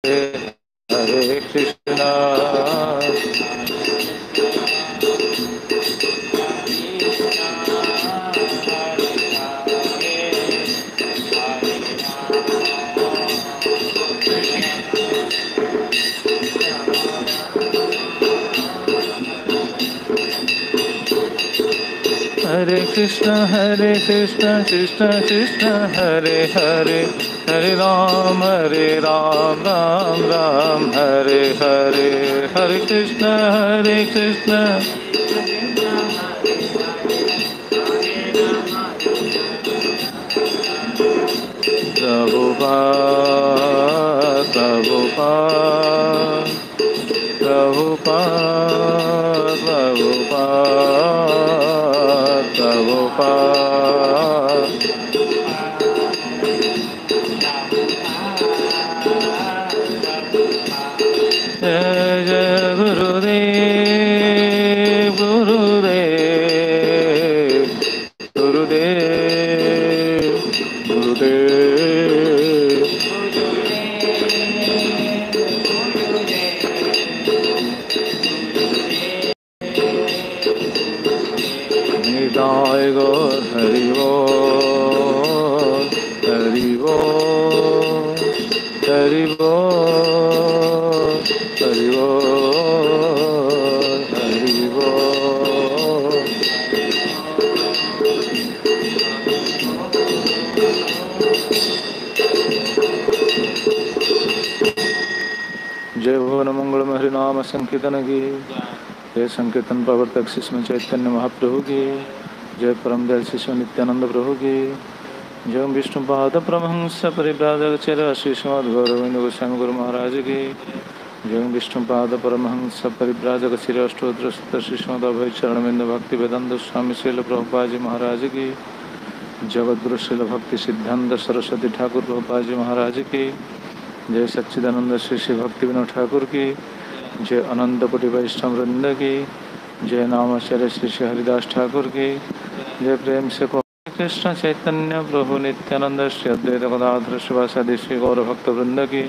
Hare Krishna Hare Krishna Krishna Krishna Hare Hare Hare Ram Ram Ram Hare Hare Hare Krishna Prabhupada Prabhupada Prabhupada Prabhupada Prabhupada Jai Jai Gurudev Gurudev Gurudev Gurudev Nitai Gaur Hari Bol Hari Bol Hari Bol Hari Bol Hari Bol जय भुवन मंगल हरि नाम संकीर्तन की जय संकीर्तन प्रवर्तक शिष्य चैतन्य महाप्रभु की जय परम दयाल शिष्य नित्यानंद प्रभु की जय विष्णुपाद परमहंस परिव्राजक चर श्री श्रीमद् गौरविंद गोस्वामी गुरु महाराज की जय विष्णुपाद परमहंस परिव्राजक श्री अष्टोत्तर श्री श्रीमद् अभय चरणविंद भक्ति वेदांत स्वामी श्रील प्रभुपाद जी महाराज की जगद्गुरु श्रील भक्ति सिद्धांत सरस्वती ठाकुर प्रभुपाद जी महाराज की जय सच्चिदानंद श्री श्री भक्ति विनोद ठाकुर की जय अनंत कोटि वैष्णव वृंद की जय नामाचार्य श्री श्री हरिदास ठाकुर की जय प्रेम से कृष्ण चैतन्य प्रभु नित्यानंद श्री अद्वैत गदाधर शिवासादि श्री गौर भक्त वृंद की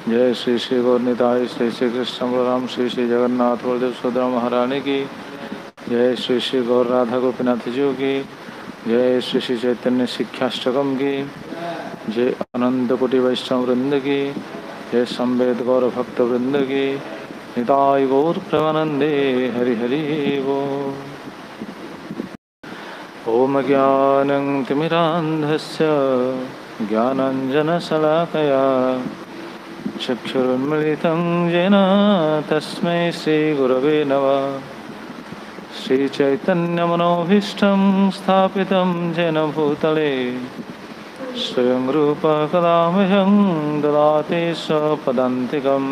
जय श्री श्री गौर निताय श्री श्री कृष्ण बलराम श्री श्री जगन्नाथ बलदेव सुभद्रा महारानी की जय श्री श्री गौर राधा गोपीनाथ जी की जय श्री श्री चैतन्य शिक्षाष्टकम की जय अनंत कोटि वैष्णव वृंद की जय संवेद गौर भक्त वृंद की निताय गौर प्रेमानंदे हरि हरि बोल। ओम ज्ञानं तिमिरान्धस्य ज्ञानाञ्जनशलाकया चक्षुरुन्मिलितं येन तस्मै श्रीगुरवे नमः। श्रीचैतन्यमनोभीष्टं स्थापितं येन भूतले स्वयं रूप कदा मह्यं ददाति स्वपदान्तिकम्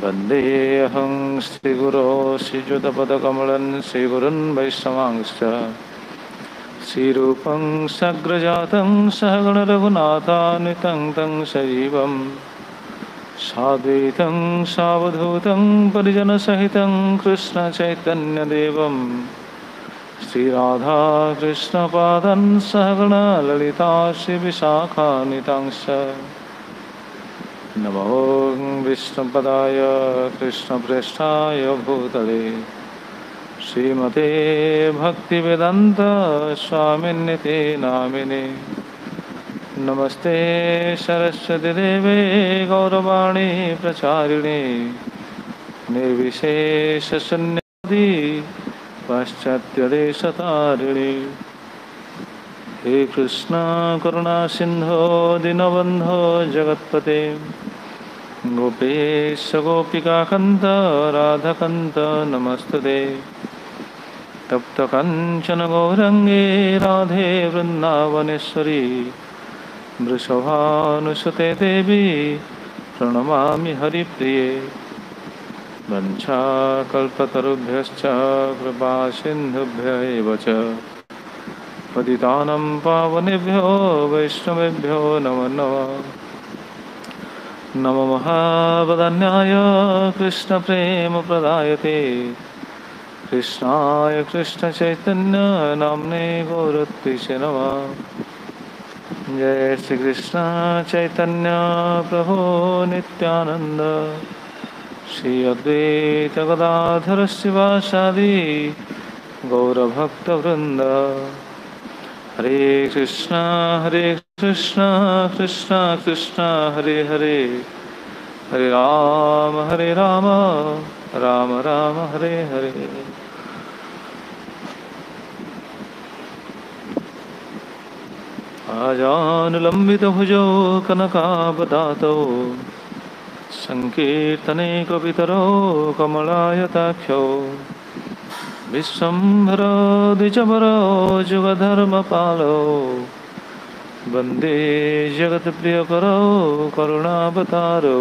वन्देऽहं श्रीगुरो श्रीयुतपदकमलं श्रीगुरुन् वैष्णवांश्च श्रीरूपं सग्रजातं सहगणरघुनाथान्वितं तं सजीवं साद्वैतं सावधूतं परिजनसहितं कृष्णचैतन्यदेवं श्रीराधा कृष्णपादं सहगणा ललिता श्रीविशाखान्वितांश्च नमो विष्णुपदाय कृष्णप्रेष्ठाय भूतले श्रीमते भक्तिवेदान्त स्वामिन्निते नामिने नमस्ते सरस्वती देवे गौरवाणी प्रचारिणे निर्विशेषशून्यवादी पाश्चात्यदेशतारिणे हे कृष्ण करुणा सिंधो दीनबंधो जगत्पते गोपेश गोपिकाकन्त राधाकन्त नमस्तुते तप्त कांचन गौरंगे राधे वृंदावनेश्वरी वृषभानुसुते देवी प्रणमामि हरिप्रिये वंशाकल्पतरुभ्यश्च कृपा सिन्धुभ्य एव च पतितानं पावनेभ्यो वैष्णवेभ्यो नमो नमः। नमो महावदन्याय कृष्णप्रेमप्रदायते कृष्णाय कृष्णचैतन्य नाम्ने गौरत्रिषे नमः। जय श्री कृष्ण चैतन्य प्रभु नित्यानंद श्री अद्वैत गदाधर शिवासादि गौरभक्तवृंद। हरे कृष्ण कृष्ण कृष्ण हरे हरे, हरे राम राम राम हरे हरे। आजानुलंबित भुजौ कनकावदातौ संकीर्तने कवितरो कमलायताक्षौ विश्वम्भरो द्विजवरो जुगधर्मपालो वन्दे जगत्प्रियकरो करुणावतारो,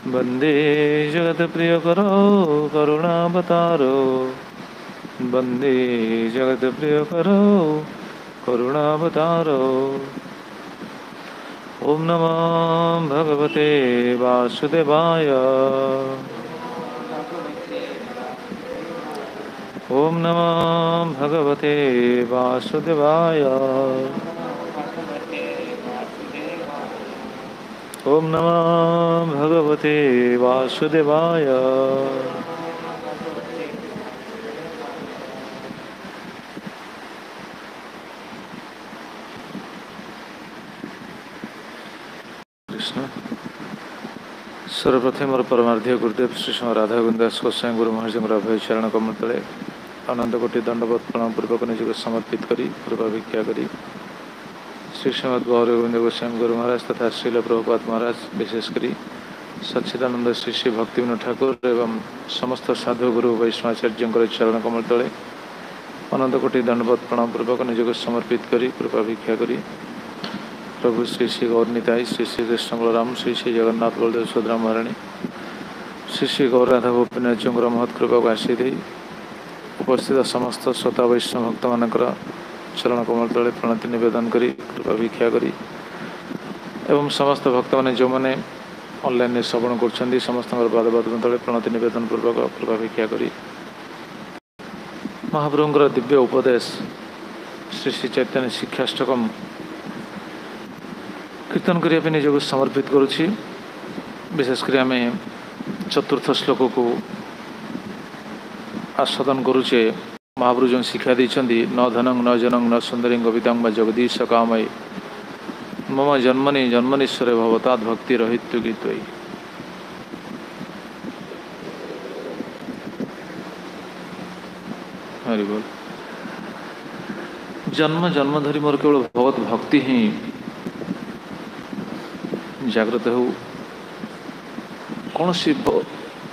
वन्दे जगत्प्रियकरो करुणावतारो, वन्दे जगत्प्रियकरो करुणावतारो। ओम नमो भगवते वासुदेवाय, ओम नमो भगवते वासुदेवाय, ओम नमो भगवते वासुदेवाय। सर्वप्रथम और परमार्थ गुरुदेव श्री श्री राधा गोविंद दास गोस्वामी गुरु महाराज अभय चरण कमल तले अनंत कोटि दंडवत प्रणाम पूर्वक निजक समर्पित करी कृपा भिक्षा करी श्री श्रीमद गौर गोविंद गोस्वामी गुरु महाराज तथा श्रील प्रभुपाद महाराज विशेषकर सच्चिदानंद श्री श्री भक्तिविनोद ठाकुर एवं समस्त साधु गुरु वैष्णवाचार्य चरण कमल तले अनंत कोटि दंडवत प्रणाम पूर्वक निजक समर्पित करी कृपा भिक्षा करी प्रभु श्री श्री गौर निताई, श्री श्री कृष्ण बलराम, श्री श्री जगन्नाथ बलदेव सुभद्रा महारानी, श्री श्री गौर राधा गोपीनाथ महत्कृपा को आशीष दे उपस्थित समस्त श्रोता वैष्णव भक्त मानकर चरण कमल तले प्रणति निवेदन करी कृपा भिक्षा करी एवं समस्त भक्त मैंने जो मैंने ऑनलाइन श्रवण कर समस्त पादपद्म तले प्रणति निवेदन पूर्वक कृपा भिक्षा करी महाप्रभुंकर दिव्य उपदेश श्री श्री चैतन्य शिक्षाष्टकम कीर्तन करने निजक समर्पित करुछि। विशेषकर आम चतुर्थ श्लोक को आस्वादन करुचे। महाप्रभु जो शिक्षा देते न धनं न जनं न सुंदरी कवितां व जगदीश कामय मम जन्मनि जन्मनीश्वर भवतात् भक्ति रहित्य गीतई। हरि बोल। जन्म जन्म धरी मोर केवल भगवत भक्ति ही जागृत हो। कौन सी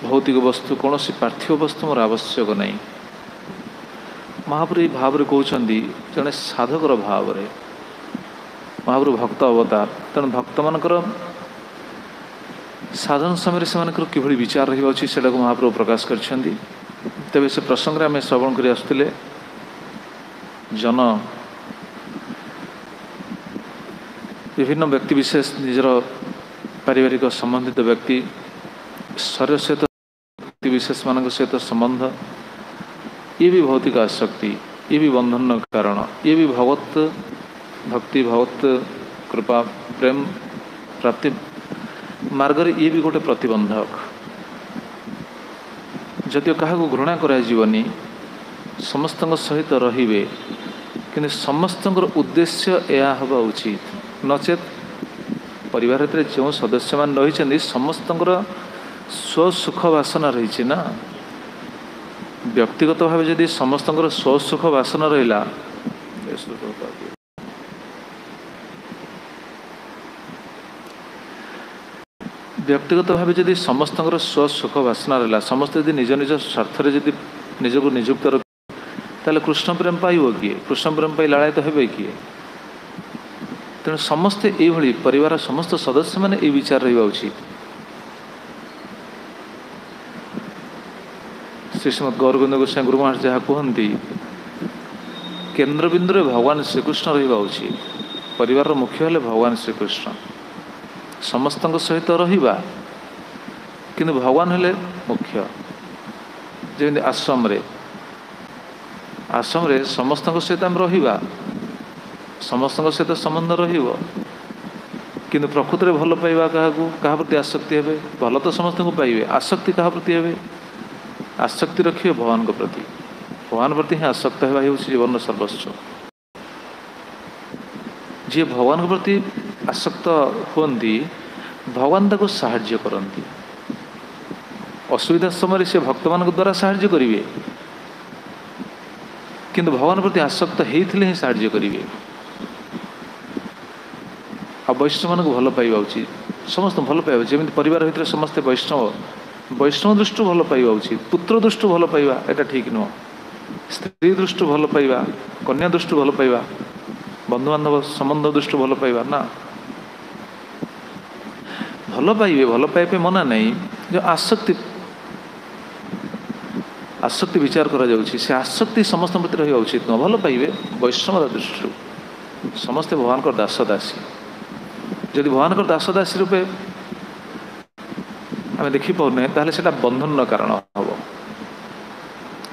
भौतिक वस्तु कौन सी पार्थिव वस्तु मोर आवश्यक नहीं। महाप्रभु भाव कहते जड़े साधकर भाव महाप्रभु भक्त अवतार तेणु भक्त मानकर साधन समय से किभली विचार रही महाप्रभु प्रकाश करछंदी। तेबे से प्रसंग में आम श्रवण कर आसुले जन विभिन्न व्यक्ति विशेष निजर पारिवारिक संबंधित व्यक्ति शरीर सहित व्यक्ति विशेष मान सहित संबंध ये भी भौतिक आसक्ति ये भी बंधन कारण ये भी भगवत भक्ति भगवत कृपा प्रेम प्राप्ति मार्ग ये भी गोटे प्रतिबंधक। जदिव क्या घृणा कराजीवनी समस्त सहित रे कि समस्त उद्देश्य यह हवा उचित नचेत परिवार जो सदस्य मान रही समस्त स्वसुख वासना रही ना। व्यक्तिगत भाव जदि समस्त स्वसुख वासना रहा व्यक्तिगत भाव जदि समस्त स्वसुख वासना रहा समस्त यदि निज निज स्वार्थ निजक निजुक्त रख ताले कृष्ण प्रेम पाइब किए कृष्ण प्रेम पाई लालायित हे किए। तेणु समस्ते ये परिवार समस्त सदस्य मैंने ये विचार रहा उचित। श्री श्रीमद गौर गोविंद गोस्वामी गुरु महाराज जहाँ कहती केन्द्रबिंदु भगवान श्रीकृष्ण रहा उचित। परिवार मुख्य है भगवान श्रीकृष्ण समस्त सहित रहा किंतु भगवान हेले मुख्य। जमी आश्रम रे समस्त सहित आम रहा समस्त सहित संबंध रहिबो किंतु प्रकृति में भल पाइबा क्या प्रति आसक्ति हेबे भल तो समस्त को पाइबे आसक्ति क्या प्रति हेबे आसक्ति रखिए भगवान को प्रति भगवान प्रति ही आसक्त होगा हूँ जीवन सर्वस्व जी भगवान के प्रति आसक्त हुंदी भगवान ताको साहाय्य करती असुविधा समय से भक्त मान द्वारा साहाय्य करेंगे किंतु भगवान प्रति आसक्त होते ही साहाय्य करेंगे आ वैष्णव मान भल पाइबा उचित समस्त भल पाइबा जमी परिवार भितर समस्ते वैष्णव दृष्टि भल पाइबा उचित पुत्र दृष्टि भल पाइबा एटा ठीक नुह स्त्री दृष्टि भल पाइबा कन्या दृष्टि भल पाइबा बंधु बांधव संबंध दृष्टि भल पाइबा ना भल पाइबे भल पाइबे मना नहीं जो आसक्ति आसक्ति विचार करा जाउछि से आसक्ति समस्त प्रति रहिबा उचित न भल पाइबे वैष्णव दृष्टि समस्ते भगवान को दास दासी जदि भगवान को दास दासी रूपे आम देखी पाने ताहले सेटा बंधन कारण हम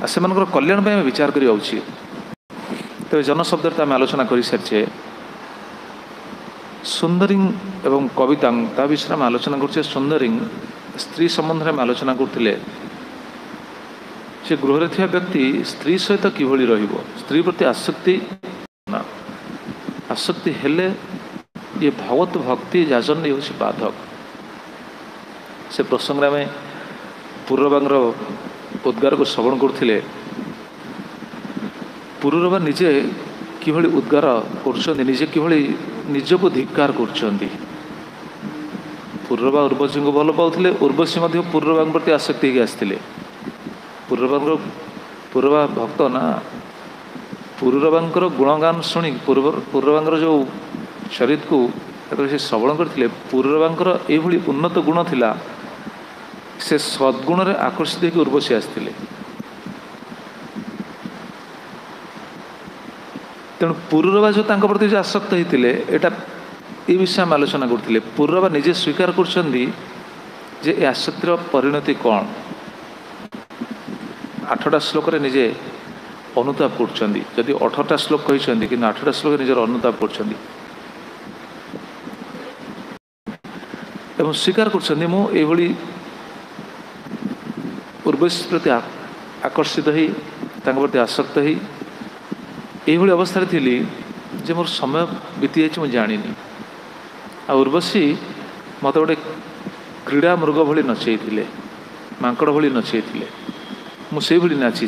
से कल्याण आम विचार करा उचित तेज जनशब्द आम आलोचना कर सारी सुंदरी एवं कविता ता विषय में आलोचना कर सुंदरी स्त्री संबंध में आलोचना करते से गृह थी व्यक्ति स्त्री सहित किभली रहिबो स्त्री प्रति आसक्ति ना आसक्ति हेले ये भगवत भक्ति जाजन ये हूँ बाधक से प्रसंग में पूर्वबांगर उद्गार को श्रवण करते पूर्वबा निजे किभली उद्गार करजे किभली निजको धिक्कार करछंती पूर्वबा उर्वशी को भल पाउथिले उर्वशी पूर्वबा प्रति आसक्ति होगी आसते पूर्वबा भक्त ना पूर्वबांकर गुणगान शुणी पूर्वबांकर जो चरित को से श्रवण करते पूर्वबांकर यही उन्नत गुण थिला से सद्गुण रे आकर्षित होकर उर्वशी आसते तेणु पूर्वबा जो तांको प्रति जो आसक्त होते यहाँ ये विषय में आलोचना करते पूर्वबा निजे स्वीकार करछंदी जे ए आसक्तिर परिणति कौन 8टा श्लोक निजे अनुताप करछंदी जदि 18टा श्लोक कहते कि 8टा श्लोक निजर अनुताप करछंदी एवं स्वीकार करछंदी मु एभली उर्वशी प्रति आकर्षित ही प्रति आसक्त ही यही अवस्था थी जे मोर समय बीती जाए जानी आ उर्वशी मत गोटे क्रीड़ा मृग भली नचेई मांकड़ भली नचेई मुझे भली नाची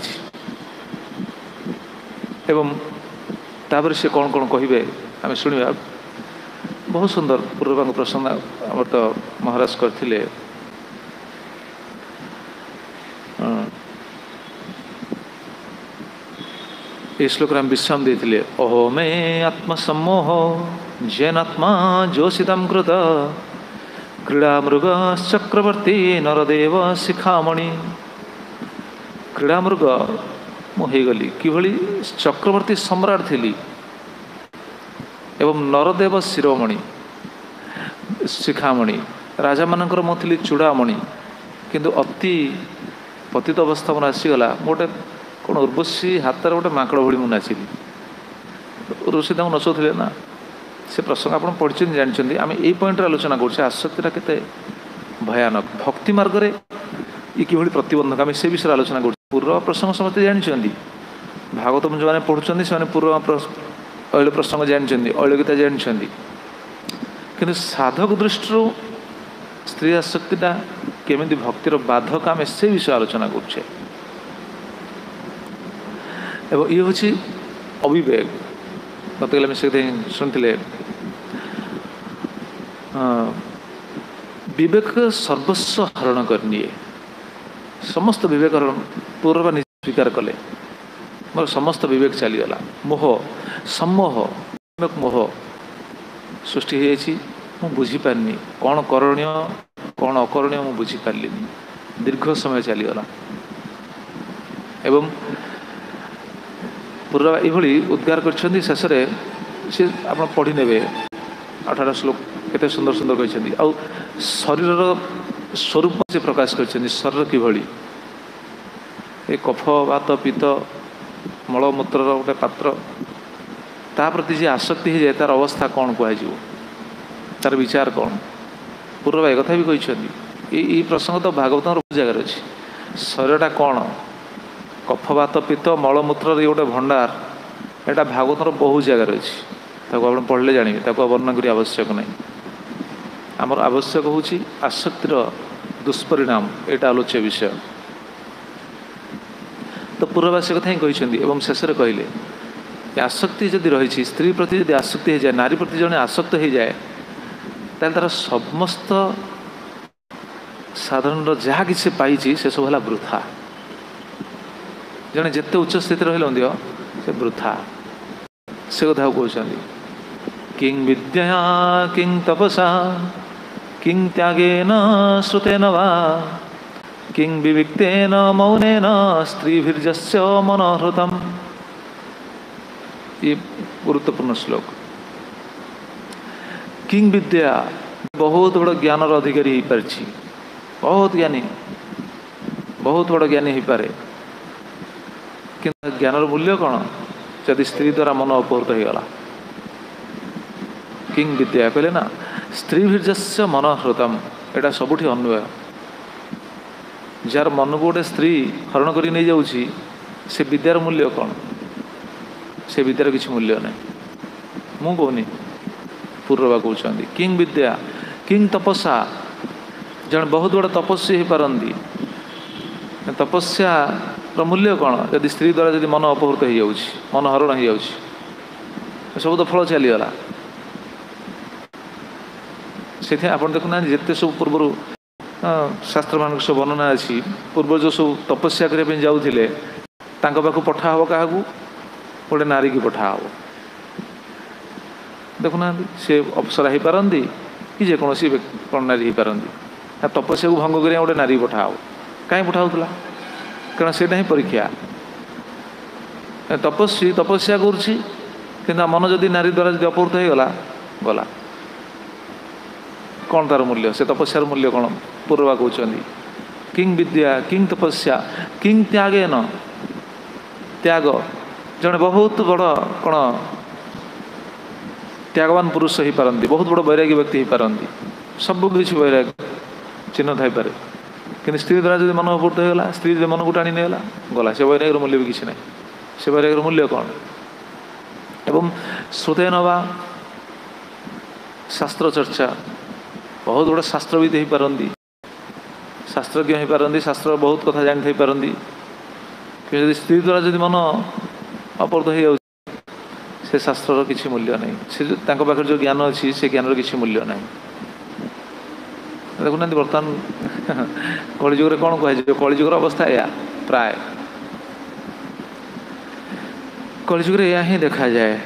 एवं तापर से कौन कौन कहे आम शुणा बहुत सुंदर पूर्वबांग प्रसंग आम तो महाराज करते ये श्लोक आम विश्राम देते अहो मे आत्मसम्मोह जैनात्मा जोषितम कृत क्रीड़ा मृग चक्रवर्ती नरदेव शिखामणि क्रीड़ा मृग मुगली किभली चक्रवर्ती सम्राट थी एवं नरदेव शिरोमणि शिखामणि राजा मानकर मुझे चूड़ामणि किंतु अति पतित अवस्था मन आसीगला गोटे कौन उर्वशी हाथ गोटे माकड़ भली मुझे नाचिली उर्वशी नचौले ना से प्रसंग आप पढ़ी जानते आम यही पॉइंट आलोचना कर आसक्तिटा केते भयानक भक्ति मार्ग में ये किभली प्रतिबंधक आम से विषय आलोचना कर पूर्व प्रसंग समस्त जानते भागवतम जो मैंने पढ़ुं से पूर्व ऐल प्रसंग जानते ऐल गीता जानते कि साधक दृष्टि स्त्री आसक्तिटा केमी भक्तिर बाधक आम से विषय आलोचना करुचे एवं ये हूँ अविवेक गत कल से शुणते विवेक सर्वस्व हरण करनिए समस्त विवेक हरण पूर्व निज स्वीकार कले मोर समस्त विवेक चलीगला मोह सम्मोह मोह सृष्टि हो बुझीपारनी कौन करणीय कौन अकरणीय मु बुझीपारे दीर्घ समय चलीगला एवं पूर्व ये उद्गार कर शेष में सी आप पढ़ी ने 18 श्लोक केते सुंदर सुंदर कहते आ शरीर स्वरूप से प्रकाश कर शरीर किभली ए कफ वात पित्त मलमूत्र गोटे पात्र ता प्रति जी आसक्ति हो जाए तार अवस्था कौन कह तार विचार कौन पूर्व एक कथा भी कहते प्रसंग तो भागवत बहुत जगार अच्छी शरीरटा कौन कफवात पित्त मलमूत्र गोटे भंडार यहाँ भागवत बहुत जगार अच्छी आप पढ़ले जानवे वर्णना करी आवश्यक नहीं आमर आवश्यक होची आसक्तिर दुष्परिणाम यहाँ आलोच्य विषय तो पूर्ववासी कथा ही कहते शेष कहले आसक्ति जदि रही स्त्री प्रति जदि आसक्ति हो जाए नारी प्रति जड़े आसक्त हो जाए तार समस्त साधारण जहाँ कि पाई से सब है वृथा जड़े जिते उच्च स्थिति रही से वृथा से कथा कहते किं विद्या किं तपसा किं त्यागेन श्रुतेन वा किं विविक्तेन मौनेन स्त्रीभिर्जस्य मनोहृतम् ये गुरुत्वपूर्ण श्लोक किंग विद्या बहुत बड़ ज्ञान अधिकारी हो पारी बहुत बड़ ज्ञानी हो पारे कि ज्ञानर मूल्य कौन जदि स्त्री द्वारा मन अपहृत हो गला किंग विद्या कहले ना स्त्रीभिर्जस्य मनोहृतम एटा सबुठी अन्वय जार मन को गोटे स्त्री हरण कर नहीं जाऊँगी से विद्यार मूल्य कौन से विद्यार किसी मूल्य ना मु कहनी पूर्ववा कहते किंग विद्या किंग तपस्या जन बहुत बड़ा तपस्वी हो पारती तपस्या मूल्य कौन यदि स्त्री द्वारा जब मन अपहृत हो जाऊँगी मन हरण हो जाऊँगी सब तो फल चलीगला से आप देखुना जिते सब पूर्व शास्त्र मान सब वर्णना अच्छी पूर्व जो सब तपस्या करने जाऊे पाख पठा हम क्या गोटे नारी की पठा हम देखुना सी अप्सरा हो पारती कि जेकोसी कौन नारी हो पारती तपस्या को भंग कर गोटे नारी पठा हम कहीं पठाऊला कारण से ही परीक्षा तपस्वी तपस्या कर मन जदि नारी द्वारा जब अपहृत हो गला गला कौन तार मूल्य से तपस्यार मूल्य कौन पूर्वा कहते किंग विद्या किंग तपस्या किंग त्यागे न त्याग जड़े बहुत बड़ कौन त्यागवान पुरुष हो पारती बहुत बड़ वैरागी व्यक्ति हो पारती सब किसी वैराग चिन्ह थी पारे कि स्त्री द्वारा जब मन अपहृत होगा स्त्री जब मन को टाणी नहीं गला से वैरागर मूल्य भी किसी ना से वैरागर मूल्य कौन एवं श्रुते नवा शास्त्र चर्चा बहुत बड़ा शास्त्रविद हो पारती शास्त्रज्ञ हो पारती शास्त्र बहुत कथा जानी पारती कि स्त्री द्वारा जब मन अपहृत हो जाए से शास्त्र किसी मूल्य नहीं से पाखे जो ज्ञान अच्छी से ज्ञान किसी मूल्य नहीं देखुना बर्तमान कलिजुग कौन कह कलिजुगर अवस्था या प्राय कलिजुग या ही देखा जाए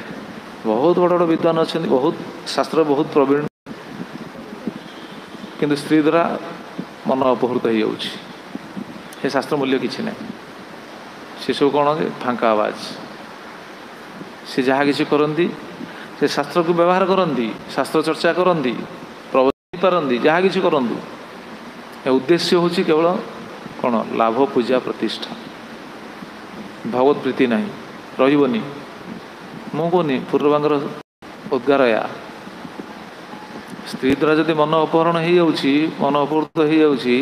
बहुत बड़ बड़ विद्वान अच्छा बहुत शास्त्र बहुत प्रवीण किंतु स्त्री द्वारा मन अपहृत हो जाऊँगी शास्त्र मूल्य किसी ना से सब कौन फांका आवाज से जहाँ किसी करती से शास्त्र को व्यवहार करती शास्त्र चर्चा करती प्रवचन पारती जहाँ किसी करूँ उद्देश्य हूँ केवल कौन लाभ पूजा प्रतिष्ठा भगवत प्रीति नहीं रही मु कहनी पूर्वांगर उद्गार या स्त्री द्वारा जब मन अपहरण हो जाऊँगी मन अपहृत हो जाऊँगी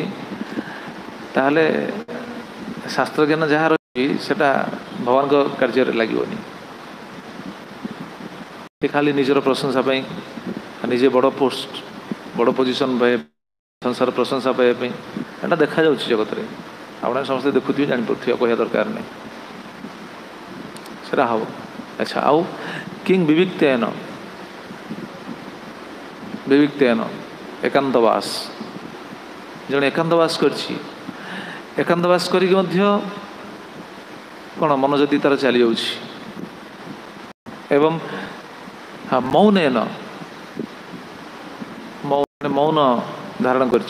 ताहले शास्त्र ज्ञान जहाँ रही सेटा भगवान को कार्य लगनी खाली निजर प्रशंसा निजे बड़ पोस्ट बड़ पोजिशन संसार प्रशंसा पाइबा यहाँ देखा जा जगत में आप समस्त देखुए जापे कह दरकार नहीं से हम अच्छा आउ किंग विविक्तेन विविक्तेन एकांतवास जड़े एकांतवास एकांतवास करी कौन मन जदि तार चली जाऊँगी एवं हाँ मौनेन मौन धारण कर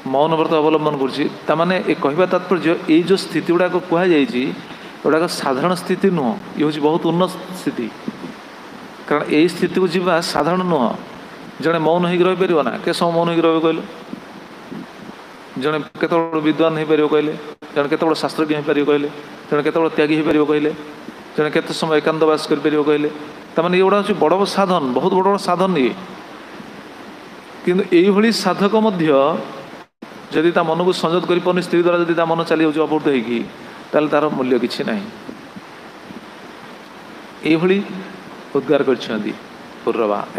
मौन व्रत अवलंबन कर कहवा तात्पर्य ये जो स्थिति गुड़ाक कहुक साधारण स्थिति नुह ये हूँ बहुत उन्नत स्थिति कारण यही स्थिति को जीवा साधारण नुह जड़े मौन हो रही ना के समय मौन हो रही कहले जड़े केत विद्वान हो पार कहले जड़े केत शास्त्रज्ञ हो पार कहले जड़े केत त्यागी हो पार कहले जड़े केते समय एकांतवास कर कहले तमाने ये गुड़ा हूँ बड़ साधन बहुत बड़ बड़ साधन ये किंतु यही साधक मध्य जदि ता मन को संयत कर पारे स्त्री द्वारा जदि ता मन चली जाऊँ अपूर्त होगी तार मूल्य किसी ना ये उद्गार कर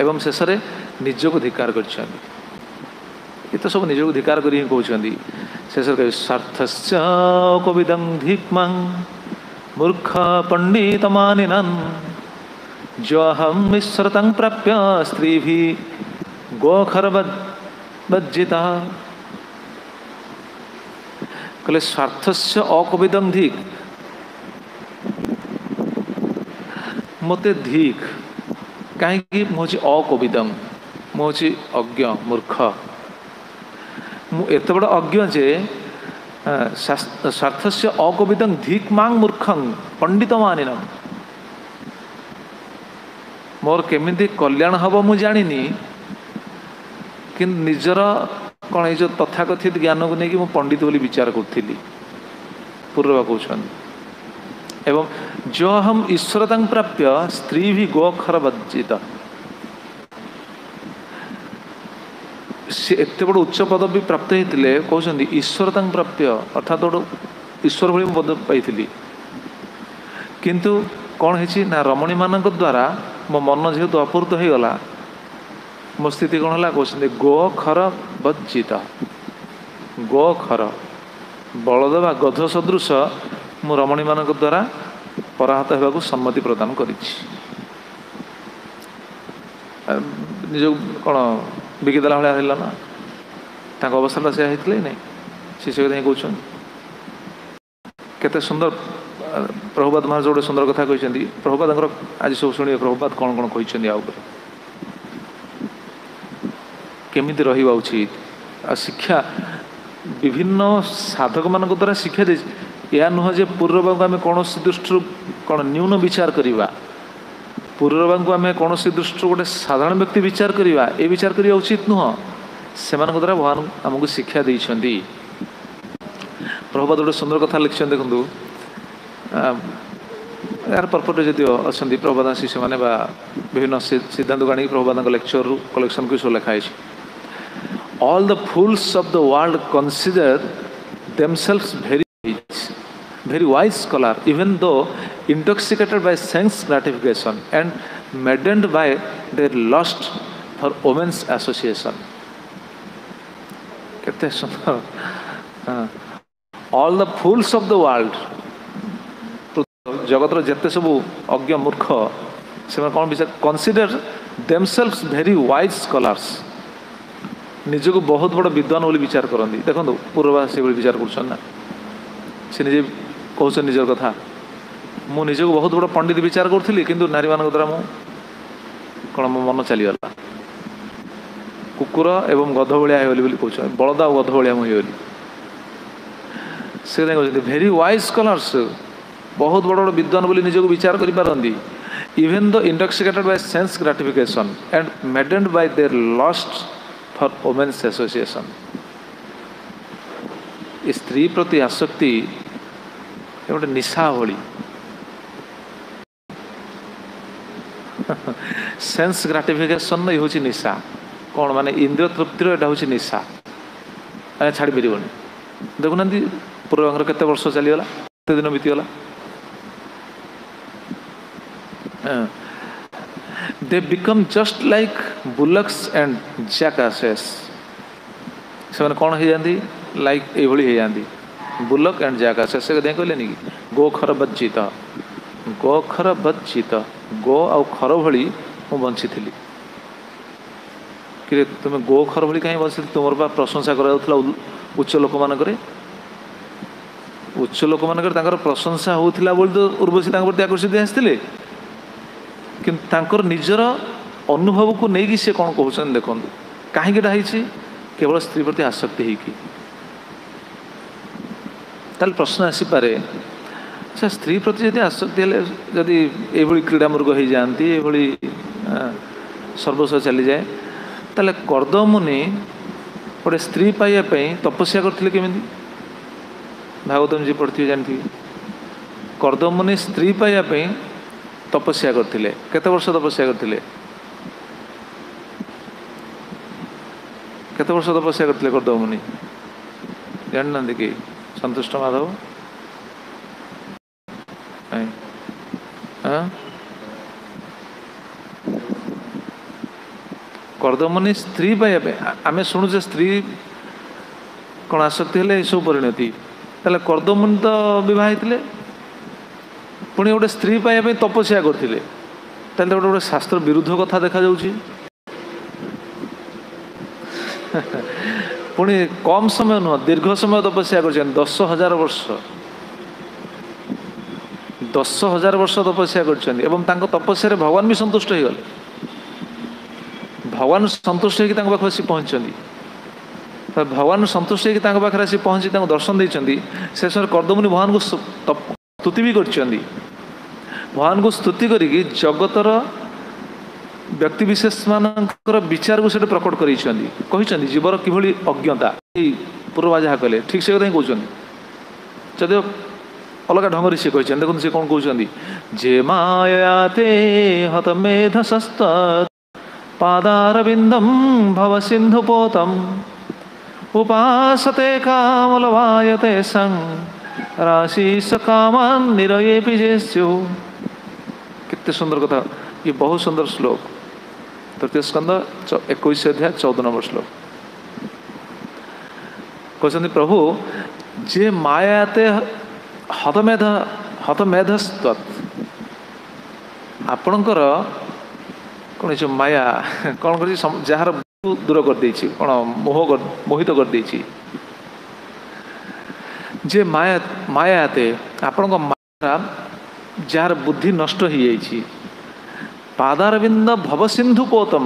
एवं शेष में निज को धिकार कर तो सब निज को धिकार कर कहते शेष स्वार्थस्य कविदं धिक्मं मूर्ख पंडित मानिनन् जोहम ईश्वरतं प्राप्य स्त्री भी गोखरवज्जिता कहले स्वार्थस्य अकविदं धिक मते धिक कहीं मुझे अकविदं मुझे अज्ञ मूर्ख एत बड़ अज्ञ जे स्वार्थस्य अकविदं धिक मांग मूर्खं पंडित मानिनम् मोर केमिति कल्याण हम मु जानी कि निजर कौन ये जो तथाकथित ज्ञान को लेकिन पंडित बोली विचार करी पूर्व कहते एवं जो हम ईश्वरता प्राप्य स्त्री भी गोखर वज्जित सी एत बड़ उच्च पदवी प्राप्त होते कहते ईश्वरता प्राप्य अर्थात गोटे ईश्वर भाई पद पाई किंतु कौन है ना रमणी मान द्वारा मो मन जेहेतु अपूर्त हो गला मो स्थिति कौन है कहते गोखर वज्जित गोखर बलद बा गध सदृश मु रमणी मान द्वारा पराहत होगा सम्मति प्रदान कर निज कौन बिकिदेला भाया ना अवस्था से नहीं सी से कहते केते सुंदर प्रभुपाद महाराज गोटे सुंदर कथा कहते प्रभुपाद आज सब शुणे प्रभुपाद कौन कौन कहते केमी रहा उचित आ शिक्षा विभिन्न साधक मान द्वारा शिक्षा दे या नुह जे पूर्व को आम कौन दृष्टि कौन न्यून विचार करवा पूर्व को आम कौन दृष्टि गोटे साधारण व्यक्ति विचार करवा ये विचार करवा उचित नुह से द्वारा भगवान आमको शिक्षा देते प्रभुपाद गोटे सुंदर कथा लिखिं देखूँ यार पर्पट जदि अच्छा प्रभुपाद शिष्य मैंने विभिन्न सिद्धांत को आनी प्रभुपाद लेक्चर रू कलेक्शन को सब लिखाई all the fools of the world consider themselves very wise scholar even though intoxicated by sense gratification and maddened by their lust for women's association kete sundar all the fools of the world जगत जिते सब अज्ञ मूर्ख से कौन विचार consider themselves very wise scholars निज को बहुत बड़ विद्वान बोली विचार करती देखो पूर्वा से विचार कर से निजे कहते निजर कथा मु निज को बहुत बड़ पंडित विचार करी किंतु नारी मान द्वारा मु कौन मो मन चलीगला कुकुर एवं गध भाया होली कहते बलदा और गध भाया मुझे से कहते वेरी वाइज स्कॉलर्स बहुत बड़ बड़ विद्वान बोली निज को विचार करी even the intoxicated by sense gratification and maddened by their lust for women's association स्त्री प्रति आसक्ति गोटे निशा भली सेंस ग्रेटिफिकेशन ये हूँ निशा कौन माने इंद्रिय तृप्तिर यहाँ हूँ निशा छाड़ी पार देखुना पूर्व केते वर्ष चलीगला केते दिन बीतीगला they become just like bullocks and jackasses से कौन हो जाती लाइक ये हो जाती बुलक एंड जैकासेस से कहले नहीं गोखर वज्जित गोखर वज्जित गो आउ खर भली मु बंची थी कि तुम गोखर भली कहीं बंची तुम प्रशंसा करा उच्च लोक मान उच्च लोक मान प्रशंसा होता बोली तो उर्वशी प्रति आकर्षित आसते कि निजर अनुभव को लेकिन सी कौन कहते देखो कहीं केवल स्त्री प्रति आसक्ति होगी ताल प्रश्न आसीपे अच्छा स्त्री प्रति जब आसक्ति है जदि ये क्रीड़ा मृग हो जाती ये सर्वस्व चली जाए ताले कर्दमुनि गोटे स्त्री पाइबापी तपस्या करते केमी भागवतम जी पढ़ी जानती कर्दमुनि स्त्री पाइबा तपस्या करथिले। केते वर्ष तपस्या करथिले? केते वर्ष तपस्या करथिले कर्दमुनि जानना कि संतुष्ट माधव? कर्दमुनि स्त्री पाइबा आम शुणुचे स्त्री कौन आसक्ति हेले ये सब परिणति ताले कर्दमुनि तो विवाहित पुणी गोटे स्त्री पाइबा तपस्या करथिले ताले गोटे शास्त्र विरुद्ध कथा देखा जाउछि। पुणी कम समय नुह दीर्घ समय तपस्या कर 10,000 वर्ष 10,000 वर्ष तपस्या कर तपस्या भगवान भी संतुष्ट हो गले। भगवान संतुष्ट होकर पाखे आसी पहुँचती भगवान संतुष्ट होकर पाखे आसी पहुँची दर्शन देती से समय कर्दमुनि भगवान को स्तुति भी कर भगवान को स्तुति करी जगतर व्यक्ति विशेष मानकर विचार को से प्रकट कर जीवर किभली अज्ञता पूर्वा जहाँ कहले ठीक से कथा कहते जदि अलग ढंग से कहते देखो सी कौन कहते जे मायाते हत मेध सस्त पादारविंदम भव सिंधुपोतम उपासते कामलवायते संग राशि सकामान निरये पिजेस्यु। कितने सुंदर कथा ये बहुत सुंदर श्लोक तृतीय स्कंद 21 अध्याय 14 नंबर श्लोक कहते प्रभु जे मायाते हतमेधस्तत् आपणकर कौन जो माया कौन कर जार दूर कर देछि कौन मोहित कर देछि जे मायाते आपण माया जार बुद्धि नष्ट हो जाइछि पादारविंद भव सिंधु पोतम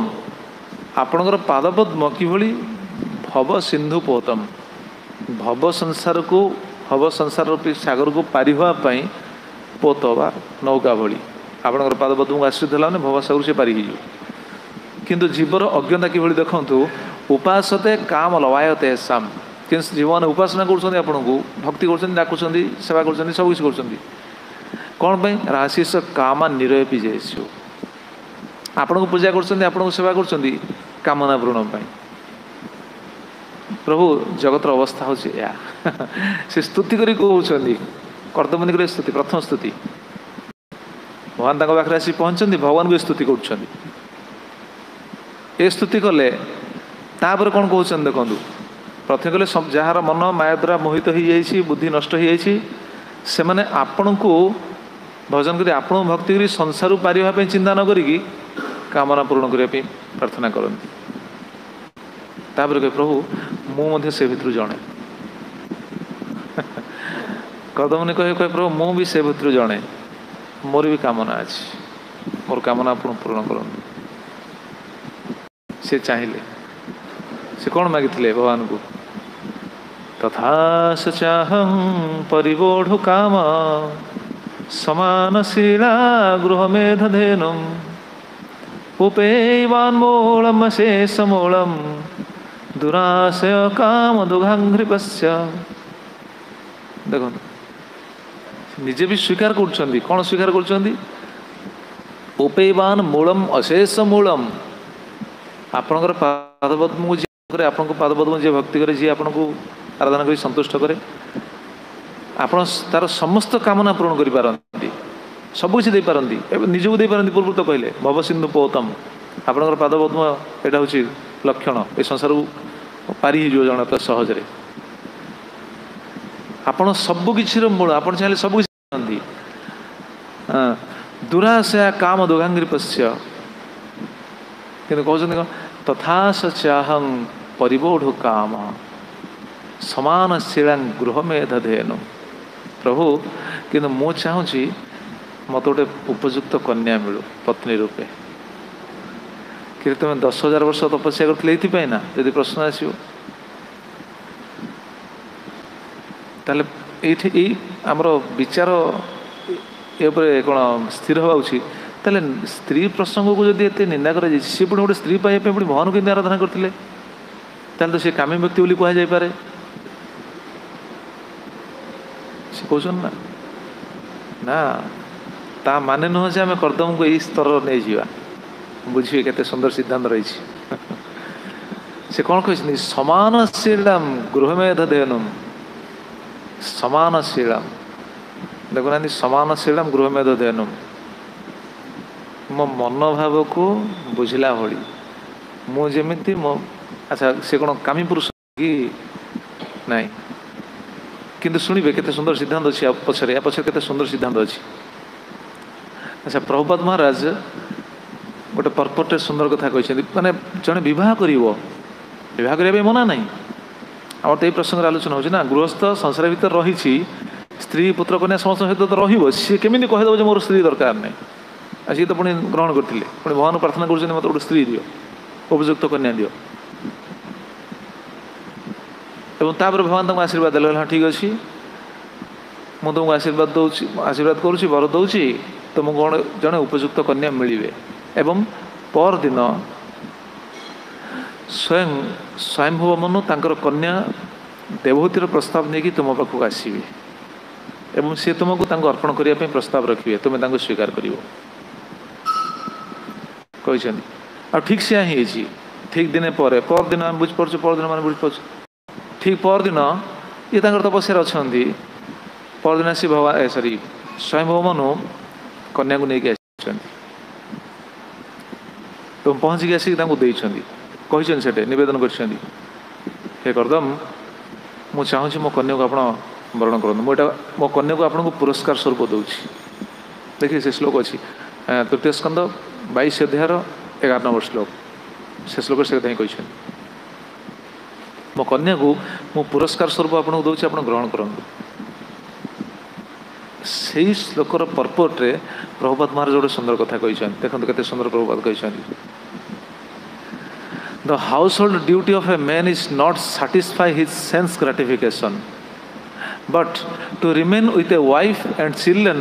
आपणकर पादपद्म किभली भव सिंधु पोतम भव संसार को भव संसार रूपी सागर को पारि होगापाई पोत बा नौका भली आपणकर पादपद्म को आश्रित है भव सागर से पारि हो किंतु जीवर अज्ञता किभली देखंतु उपासते काम लवायते साम कि जीवन उपासना कर भक्ति कर डाकुंट सेवा कर सब किसी कर कौन पाई राशिष कामा निरय पिजेस्यु आपण को पूजा कर सेवा कर कामना पूर्ण पाई प्रभु जगतर अवस्था हूँ से स्तुति करी कहते कर्दमुनि स्तुति प्रथम स्तुति भगवान पाखे आसी पहुँचती भगवान को स्तुति कर स्तुति कले तापर कौन कहते देखो प्रथम कले जार मन माया द्वारा मोहित हो जाइए बुद्धि नष्ट हो जाइए से मैंने आपण को भजन करी आपण भक्ति करी संसार पारि होगा चिंता न करी कामना पूर्ण करने प्रार्थना करती तापर कहे प्रभु मु से भितर जड़े कर्दमुनि कहे प्रभु मु भी से भितर जड़े मोर भी कामना अच्छी मोर कामना आप पूर्ण कर से चाहिए से कौन मागिले भगवान को तथा चाहं परिबोढ़ काम समानशीला गृहमेधधेनुम उपेयवान्मूलम शेषमूलम दुराशय काम दुघांघ्रिपस्य। देखो निजे भी स्वीकार कर कौन स्वीकार कर उपेयवान मूलम अशेष मूलम आपणकर पादपद्म को जी आपण पादपद्म जी भक्ति करे जी आपण को आराधना कर संतुष्ट करे आपण तार समस्त कामना पूर्ण कर पारती सब किसी दे पारती निजक दे पारती पूर्व तो कहले भव सिंधु पोतम आपणकर पादपद्म यहाँ हूँ लक्षण ए संसार पारि हो जन तो सहजरे आपण सबकि मूल आप चाहिए सब किसी दुराशया काम दुघांग्री पश्य कि कहते तथा चाहं परिबोढ़ काम समान शिला गृह में दधेनु प्रभु कि मु चाहूँगी मत गोटे उपयुक्त कन्या मिलू पत्नी रूपे कि तुम 10,000 वर्ष तपस्या करते ना यदि प्रश्न आसो ये आमर विचार ये कौन स्थिर हवा ताले स्त्री प्रसंग को जब ये निंदा कर सी पुणी गोटे स्त्री पाइबा पुणी भगवान को आराधना करते तो सी कामी व्यक्ति बोली कहुपे से कहना ना ता माने नुह जे आम करदम को यही स्तर नहीं जावा बुझे केते सुंदर सिद्धांत रही से कौन कहते समानशीलम गृहमेध धेनुम समानशीलम देखुना समानशीलम गृहमेध धेनुम मो मनोभाव को बुझला भली मुझे मो अच्छा से कौन कामी पुरुष कि नहीं किंतु शुणिबे केते सुंदर सिद्धांत अच्छी पछरे या पछरे केते सुंदर सिद्धांत अच्छी अच्छा प्रभुपाद महाराज गोटे पर्पटे सुंदर कथा कहते माने जड़े बह कर मना ना आम तो ये प्रसंग आलोचना होना गृहस्थ संसार भर रही स्त्री पुत्र कन्या समस्त सहित तो सी केमी कहीदेव मोर स्त्री दरकार नहीं आसिक तो पुणी ग्रहण करते पुणी भगवान प्रार्थना कर मत गोटे स्त्री दियो उपयुक्त कन्या दियो एवं तापर भगवान तुमको आशीर्वाद देले हाँ ठीक अच्छे मुझे तुमको आशीर्वाद दूसरी आशीर्वाद करुँच वर दूसरी तुमको कौन जड़े उपयुक्त कन्या मिले एवं पर दिन स्वयं स्वयंभुव मनु तांकर कन्या देवहूतिर प्रस्ताव नहीं कि तुम पाखक आसवे एवं सी तुमको अर्पण करने प्रस्ताव रखिए तुम्हें स्वीकार कर ठीक से ही ठीक दिन पर दिन आम बुझीपार परदिन मैंने बुझीपार ठीक परदिन ये तपस्या अच्छा परदिन आसी भगवान सॉरी स्वयंभुव मनु कन्या को लेकिन आस तुम पहुँचिक आसिक कहते से नवेदन कर करदम मु चाहूँ मो कन्या को आप वर्ण करूँ मुझे मो कन्या को आपको पुरस्कार स्वरूप दूसरी देखिए से श्लोक अच्छी तृतीय स्कंद 22 अध्याय 11 नंबर श्लोक से श्लोक से कहते मो कन्या को मु पुरस्कार स्वरूप आपको दूसरी आप ग्रहण करूँ से श्लोकर पर्पटे प्रभुपाद महाराज गोटे सुंदर कथा कहते देखते केते सुंदर प्रभुपाद कहते The household duty of a man is not satisfy his sense gratification, but to remain with a wife and children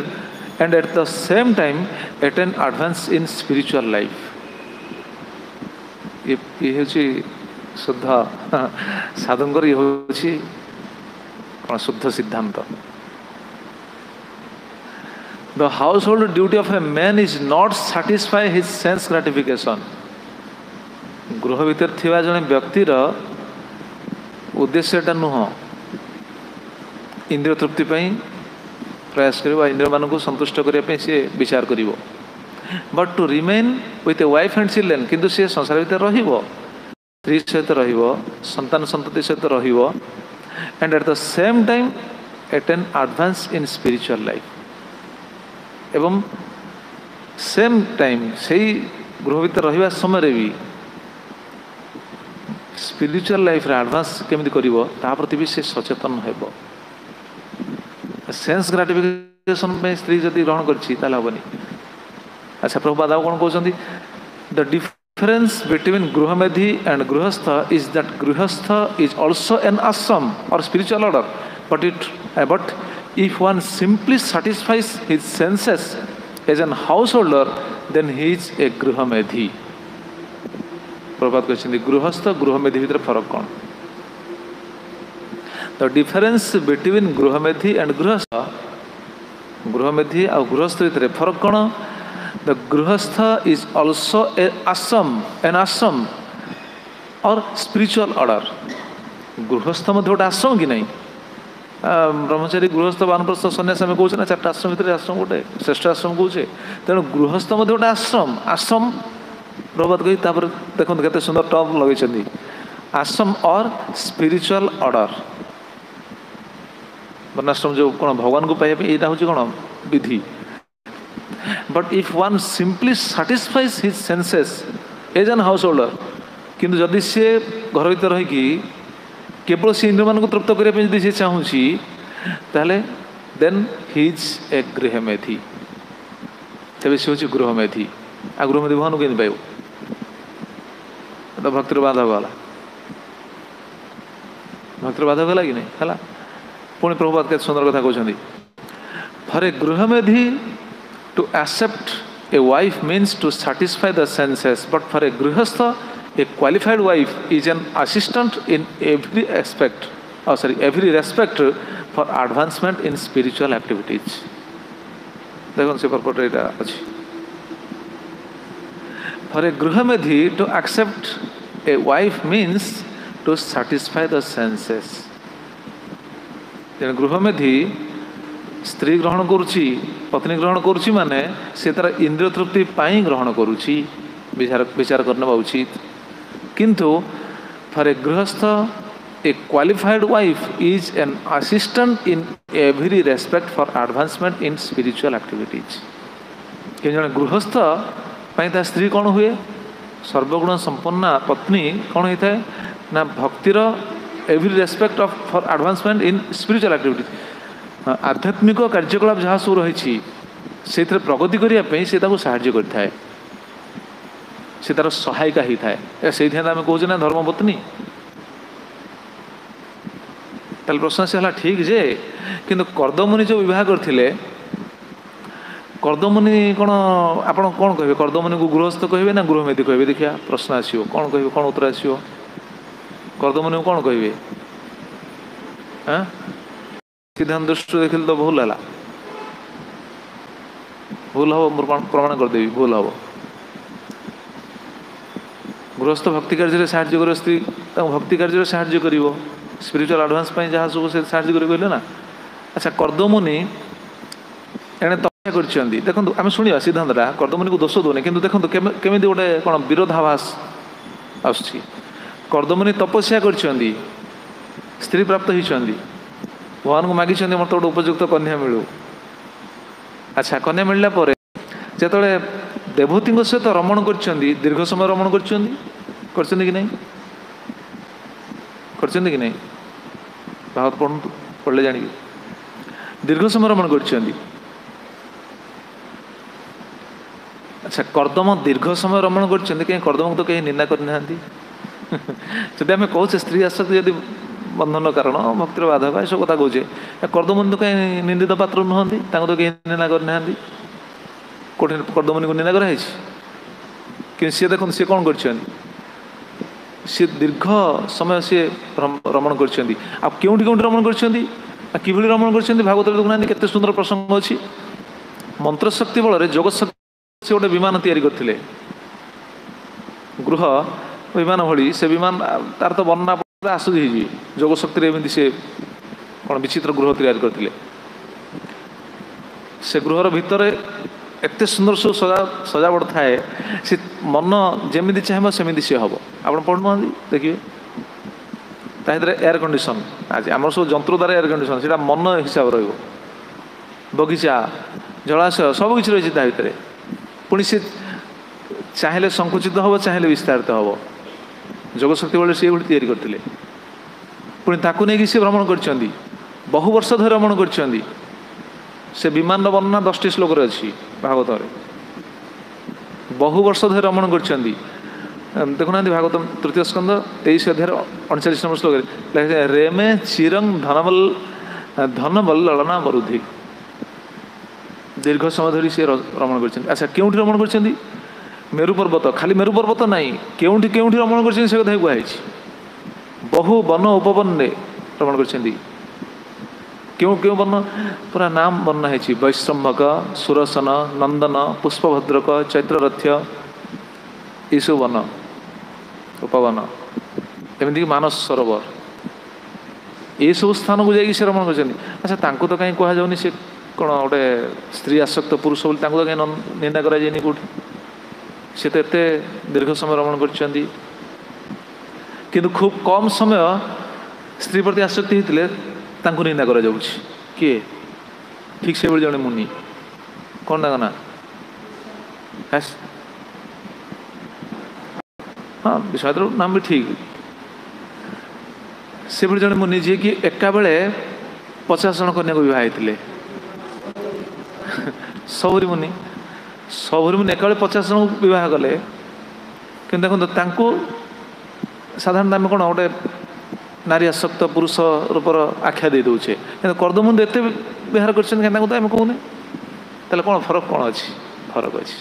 and at the same time attain advance in spiritual life. ये होची शुद्ध साधुंकर ये होची कौन शुद्ध सिद्धांत. The household duty of a man is not satisfy his sense gratification. गृह भीतर थिवा जने व्यक्तिर उद्देश्यटा नुह इंद्रिय तृप्ति प्रयास कर इंद्रिय मान को संतुष्ट करने सी विचार कर but to remain with a wife and children किंतु सी संसार भीतर स्त्री सहित संतान संतति सहित and at the same time attain advance in spiritual life एवं सेम टाइम से गृह भीतर रहा समय भी स्पिरिचुअल लाइफ रे एडवांस केमिति करिवो ता प्रति भी से सचेतन हेबो. सेंस ग्रेटिफिकेशन में स्त्री जदि ग्रहण करछि ताला हबनी. अच्छा प्रभुपाद कौन कहते द डिफरेंस बिटवीन गृहमेधी एंड गृहस्थ इज दैट गृहस्थ इज ऑल्सो एन आश्रम और spiritual order but if one simply satisfies his senses as an householder then he is a गृहमेधी. प्रभात कहते गृहस्थ गृहमेधी भीतर फरक कौन. द डिफरेंस बिटवीन गृहमेधी एंड गृहस्थ गृहमेधी और गृहस्थ भीतर फरक कौन. द गृहस्थ इज ऑल्सो एन आश्रम और स्पिरिचुअल ऑर्डर. गृहस्थ मध्य गोटे आश्रम कि नहीं. ब्रह्मचारी गृहस्थ वानप्रस्थ सन्यास आम कहे ना 4टा आश्रम भीतर आश्रम गोटे श्रेष्ठ आश्रम कहे तेणु गृहस्थ मध्य गोटे आश्रम आश्रम प्रभात कही देखो केते सुंदर टर्म लगे आश्रम और स्पिरिचुअल ऑर्डर. वर्णाश्रम जो कौन भगवान को पाइबा यहाँ हूँ कौन विधि. But if one simply satisfies his senses as a householder किंतु जदि सी घर भर रही केवल सी इंद्र मान को तृप्त करने सी चाहूँगी ताहले देन ही इज ए गृहमेधी. तेज सी हूँ गृहमेधी. आ गृहमेधी भगवान को पाइब तो भक्तिर बाधक गला भक्तिर बाधक गला कि नहीं है. पुणी प्रभुपाद के सुंदर कथा कहते for a grihamedhi to accept a wife means to satisfy the senses but for a गृहस्थ a qualified wife is an assistant in every every respect for advancement in spiritual activities. देखो से पर्पट यहाँ अच्छी for a grihamedhi to accept a wife means to satisfy the senses तेणु गृहमेधी स्त्री ग्रहण करुच्ची पत्नी ग्रहण करुच्ची माने से तार इंद्रिय तृप्ति पाई ग्रहण करुच्ची विचार करना उचित किंतु for a grihastha a qualified wife is an assistant in every respect for advancement in spiritual activities कि जन गृहस्थ ता स्त्री कौन हुए सर्वगुण संपन्ना पत्नी कौन होता है ना भक्तिर every respect of for advancement in spiritual activities आध्यात्मिक कार्यकलाप जहाँ सब रही से प्रगति करने से साहाय्य करता से तार सहायिका होता है से आम कहे ना धर्मपत्नी ताल प्रश्न से ठीक जे किंतु कर्दमुनि जो विवाह करते कर्दमुनि कौन आप कौन कहे कर्दमुनि को गृहस्थ कहे ना गृहमेधी कहे देखिए प्रश्न आसो कौन कहे कौन उत्तर आसो कर्दमुनि को कौन कहे हाँ सिद्धांत दृष्टि देखिए तो भूल है भूल हम प्रमाण करदेवी भूल हम गृहस्थ भक्ति कार्य साहाय्य कर स्त्री भक्ति कार्य साहाय्य कर स्पिरिचुअल एडवांस जहाँ सब से साहाय्य कर ना अच्छा कर्दमुनि एणे तपस्या कर देखो आम शुणा सिद्धांतटा कर्दमुनि को दोष दौने कि देखो केमी गोटे कौन विरोधाभास आसुच्छी कर्दमुनि तपस्या कर स्त्री प्राप्त होती भगवान को मागी मत गोटे उपयुक्त कन्या मिलू अच्छा कन्या मिलला जो देवती सहित रमण कर दीर्घ समय रमण कर नहीं कि नहीं भागवत पढ़ु पढ़ले जानिए दीर्घ समय रमण कर अच्छा कर्दम दीर्घ समय रमण कर कर्दम तो कहीं निंदा करना जब आम कहे स्त्री आसक्ति यदि बंधन कारण भक्तिर बाधक ये सब कथा कहे कर्दमुनि तो कहीं निंदित पात्र नुहति तो कहीं निंदा करना कौटे कर्दमुनि को निंदा कराई कि सी देखो सी कौन कर सी दीर्घ समय सी रमण कर केउठी रमण कर रमण कर भागवत देखुना केते सुंदर प्रसंग अच्छी मंत्र शक्ति बल जोग शक्ति से गोटे विमान तैयारी करते गृह विमान भली से विमान तार तो वर्णना आसुजी जोग शक्ति एमती से कौन विचित्र गृह तैयारी करते से गृहर भितर एत सुंदर सब सजावट थाए से मन जमी चाहे सेमती सी हम आप पढ़ुना देखिए तादर एयर कंडीशन आज आम सब जंत्र द्वारा एयर कंडीशन से मन हिसाब रगीचा जलाशय सबकि रही भितर पुणी सी चाहे संकुचित हम चाहे विस्तारित हम जोगशक्ति बल सी भाई तैयारी करते पुणी ताकू नहीं सी भ्रमण कर बहु वर्ष धरी भ्रमण कर से विमान वर्णना 10टी श्लोक अच्छी भागवत बहु वर्ष धरी भ्रमण कर देखुना भागवतम तृतीय स्कंद 23 अध्याय 39 नंबर श्लोक रेमे चिरंग धनबल ललना वरुद्धि दीर्घ समय धरी सी भ्रमण कर अच्छा क्योंठि भ्रमण कर मेरु पर्वत खाली मेरु पर्वत नहीं केउठी केउठी रमण कर से कथा कहुई बहु वन उपवन रमण कर क्यों क्यों वन पूरा नाम वर्णना है वैश्रम्भक सुरसन नंदन पुष्पभद्रक चैत्ररथ्य यू वन उपवन एमती मानस सरोवर ये सब स्थान को जाकि रमण कर अच्छा तांको तो कहीं कहुनि से कौन गोटे स्त्री आसक्त पुरुष बोली तो कहीं निंदा कराଯାएनि कौटी से तो एत दीर्घ समय रमण कर किंतु खूब कम समय स्त्री प्रति आसक्ति होते निंदा करा किए ठीक से जड़े मुनि कौन ना ना हाँ विश्वामित्र नाम भी ठीक से भी जड़े मुनि जी कि एका बेले 50 जन कन्या को विवाह होते सबरी मुनि एका बेले 50 जन विवाह कले कि देखो साधारण आम कौन गोटे नारी आसक्त पुरुष रूपर आख्या दे दूचे कर्दमुनि एत व्यवहार कर कहने कौन फरक कौन अच्छी फरक अच्छी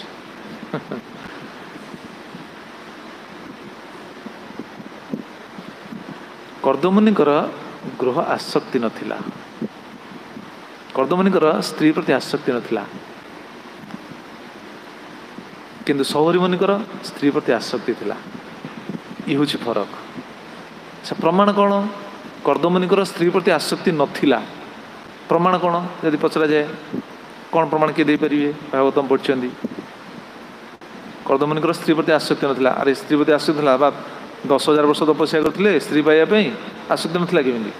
कर्दमुनिकर गृह आसक्ति नथिला कर्दमुनिकर स्त्री प्रति आसक्ति नथिला किंतु सौरिमुनिकर स्त्री प्रति आसक्ति थिला। ये हूँ फरक। से प्रमाण कौन? कर्दमुनिकर स्त्री प्रति आसक्ति नथिला। प्रमाण कौन? यदि पचरा जाए कौन प्रमाण किए दे पारिबे? भागवतम पढ़छंती कर्दमुनिकर स्त्री प्रति आसक्ति नथिला। अरे स्त्री प्रति आसक्ति थिला बा 10,000 वर्ष तपस्या करथिले, स्त्री पाइबा पई आसक्ति नथिला केमिति?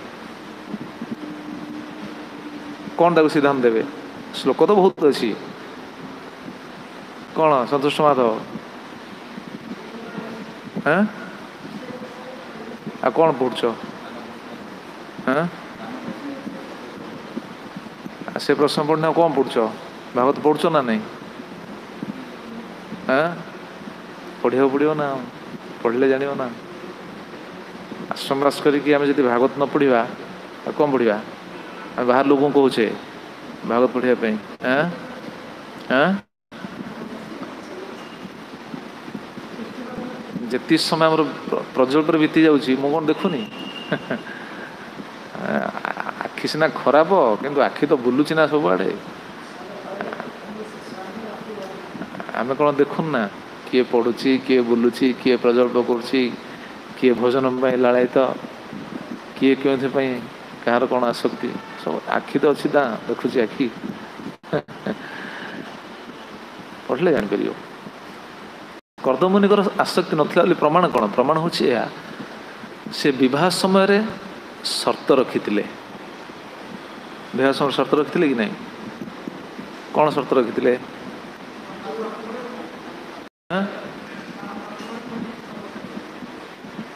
कौन ताको सिद्धांत देवे? श्लोक तो बहुत अच्छी। कौन संतुष्ट माधव? हाँ आ कौन पढ़छ? हाँ से प्रश्न पढ़ने कौन पढ़छ? भागवत पढ़छ ना नहीं? हाँ पढ़िया पड़ो ना, पढ़ले जान ना। आश्रम बास करके आम जब भागवत न पढ़ा कौन पढ़ा? आम बाहर लोक कहे भागवत पढ़ापी। हाँ हाँ जी समय आम प्रज्वल पर बीती जाऊँगी मु कौन देखुनी? आखि सीना खराब किंतु आखि तो बुलूची ना सब आड़े। आम कौन देखुन ना किए पढ़ुची, किए बुलूची, किए प्रज्वल्प करुच्ची, किए भोजन लालायित, किए क्यों कहार कौन आसक्ति सब आखि तो अच्छी दा देखुची आखि। पढ़ले जापर। कर्दमुनिकर आसक्ति नथिला बोली प्रमाण कौन? प्रमाण हूँ से विवाह समय शर्त रखिथिले। विवाह समय शर्त रखिथिले कि नहीं? कौन शर्त रखिथिले?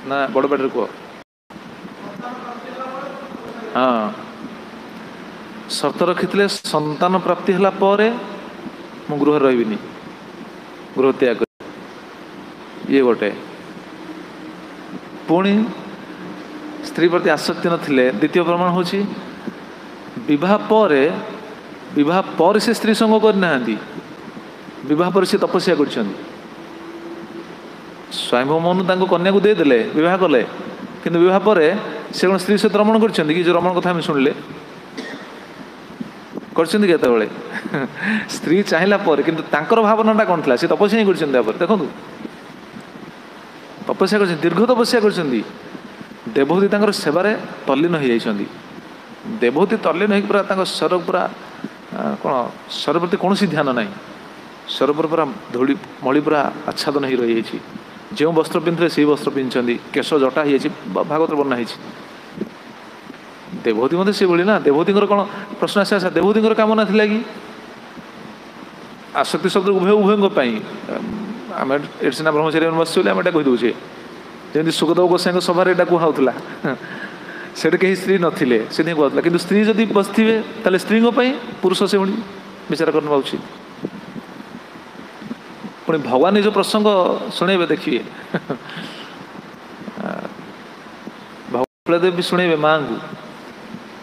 ना बड़ पाटे कह। हाँ शर्त रखिथिले संतान प्राप्ति हला परे मु गृह रहिबिनी, गृह त्याग कर। ये गोटे पुणी स्त्री प्रति आसक्ति नथिले। द्वितीय प्रमाण होची विवाह पर से स्त्री संग करना, विवाह पर से तपस्या कर। स्वयं मनु तांको कन्या को देदेले, विवाह कले, किंतु विवाह पर से कौन स्त्री सहित रमण कर? जो रमण कथा हम शुणिले करते स्त्री चाहिला पर किंतु तांकर भावनाटा कौन था? से तपस्या ही कर। देखो तपस्या कर, दीर्घ तपस्या कर। देवहूति तांकर सेवारे तल्लीन हो जाइछन्ती। देवहूति तल्लीन हो पूरा शरीर पूरा कौन शरीर प्रति कौन ध्यान ना, शरीर पर पूरा धूली मली पूरा आच्छादन हो रही है। जो वस्त्र पिंधे से वस्त्र पिंधि, केश जटा हो भागवत बना है। देवहूति मत से भाई ना। देवहूति कौन प्रश्न आसा? देवहूति कामना थिला कि आसक्ति शब्द उभय उभय आम एट सीना ब्रह्मचारी बस आम एटा कहीदे जमी सुखदेव गोसाई सभार यहाँ कहला से कहीं स्त्री नथिले से कहला। कि स्त्री जदि बसथिबे ताले स्त्री पुरुष से भाई विचार करना उचित। पुणी भगवान निज प्रसंग शुणेबे देखिए। भगवान भी शुणेबे माँ को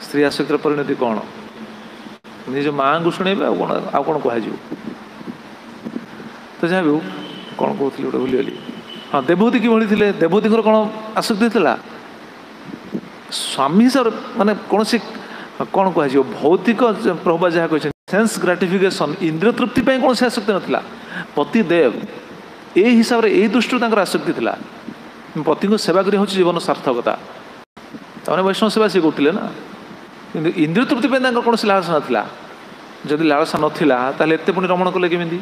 स्त्री आसक्तिर परिणति कौन, निज माँ को शुणेबे आ कौन कह। तो जहाँ भी कौन कहते गोटे भूलीगली। हाँ देवहूति कि भली थे। देवहूति कौन आसक्ति थिला? स्वामी सर माने कौन सी कौन कह भौतिक प्रभाव जहाँ कहते सेंस ग्राटिफिकेशन इंद्रिय तृप्ति कौन से आसक्ति नथिला। पति देव ए हिसाब से यही दृष्टि आसक्ति थिला। पति को सेवा करी हूँ जीवन सार्थकता। तमें वैष्णव सेवा सी करते ना, कि इंद्रिय तृप्ति कौन से लालसा नाला। जदि लालसा नाला ताले एते पुणी रमण कले केमिति?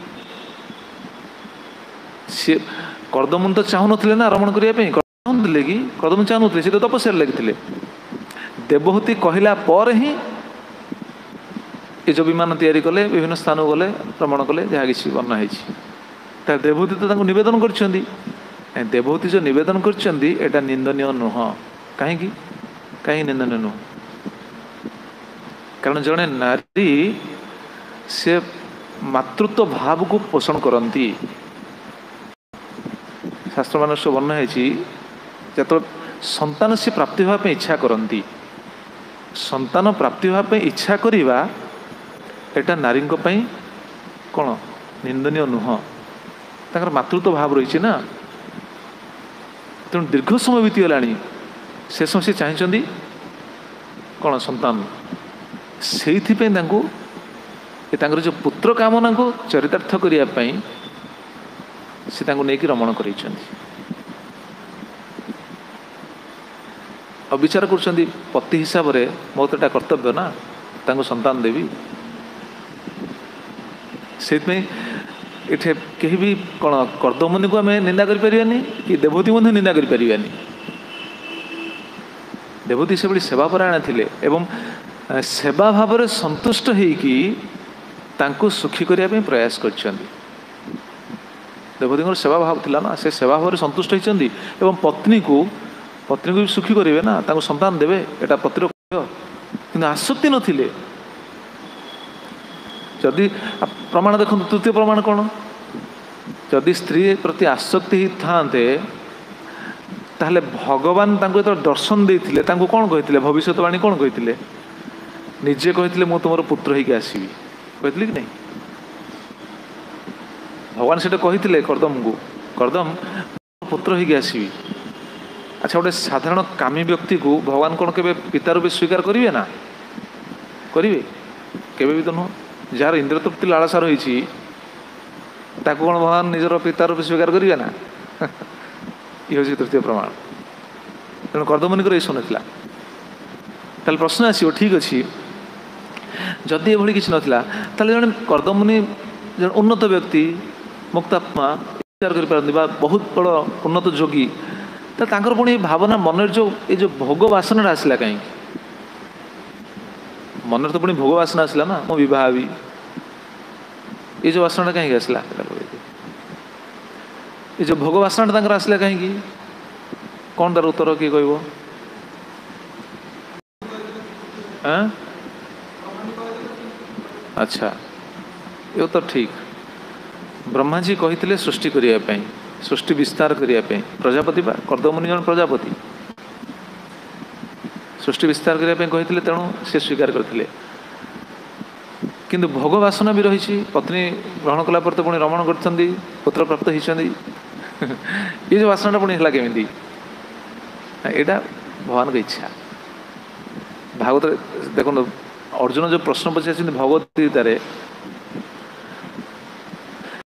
सी कर्दमुनि तो चाहू नथिले ना रमण करने चाहूले कि कर्दमुनि चाहू नी, तो तपस्या लगे। देवहूति कहला पर ही ये जो विमान तैयारी कले, विभिन्न स्थान गले, भ्रमण कले, जहाँ कि वर्णना है। देवहूति तो नवेदन कर। देवहूति जो नवेदन कर निंदनीय नुह। कहीं निंदनीय नुह? कारण जड़े नारी से मातृत्व भाव को पोषण करती। शास्त्र मान वर्णना है जो संतान से प्राप्ति होगा इच्छा करती। संतान प्राप्ति होगा इच्छा करवा एटा नारी कौन निंदनीय नुह। तांकर मातृत्व भाव रही ना। तेणु दीर्घ समय बीतीगला से समय से चाहती कौन संतान से जो पुत्र कामना को चरितार्थ करने से नहीं रमण कर विचार कर पति हिसाब से मो तो कर्तव्य ना संतान देवी से इठे कहीं भी कौन कर्दमुनि को आम निंदा करें कि देवती मध्य निंदा करें देवती से सेवा परायण थे एवं सेवा भाव में संतुष्ट होइकी सुखी करने प्रयास कर देवती सेवा भाव थिला ना से सेवा भाव में संतुष्ट होती एवं पत्नी को भी सुखी करेंगे ना संतान देवे एटा पतिर कि आसक्ति नथिले जदि प्रमाण देखो तृतीय प्रमाण कौन जदि स्त्री प्रति आसक्ति ही थाते ताहले भगवान जो दर्शन देते कौन कहते भविष्यवाणी कौन कहते निजे कहते मु तुम पुत्र होगी आसवि कहते कि नहीं भगवान से कहते कर्दम को कर्दम पुत्र होगी आसवि अच्छा गोटे साधारण कामी व्यक्ति को भगवान कौन के पिता रूपे स्वीकार करेंगे ना करेंगे केवे भी तो नुह जार इंद्रिय तृप्ति लालसा रही कौन भगवान निजर पिता रूपे स्वीकार करेंगे ना ये हूँ तृतीय प्रमाण तेणु कर्दमुनि ईश्वर नाला ताल प्रश्न आसो ठीक अच्छे जदि ये किसी नाला जन कर्दमुनि जन उन्नत व्यक्ति मुक्तात्मा विचार कर बहुत बड़ उन्नत जोगी तो तांकर पुणी भावना मन जो भोग वासना आसला कहीं मन तो पुणी भोग वासना आसला ना मो बह भी ये जो वासना कहीं आसला ये जो भोग वासना आसला कहीं कौन तार उत्तर किए कह अच्छा ये तो ठीक ब्रह्मा जी कहते सृष्टि करने सृष्टि विस्तार करने प्रजापति बा कर्दमुनि जन प्रजापति सृष्टि विस्तार करने कहते तेणु से स्वीकार करते किंतु भोग वासना भी रही पत्नी ग्रहण कला तो पुणी रमण कर पुत्र प्राप्त होती ये जो वासना पुणी है केमी यहाँ भगवान की इच्छा भागवत देखो अर्जुन जो प्रश्न पचार भगवत गीतार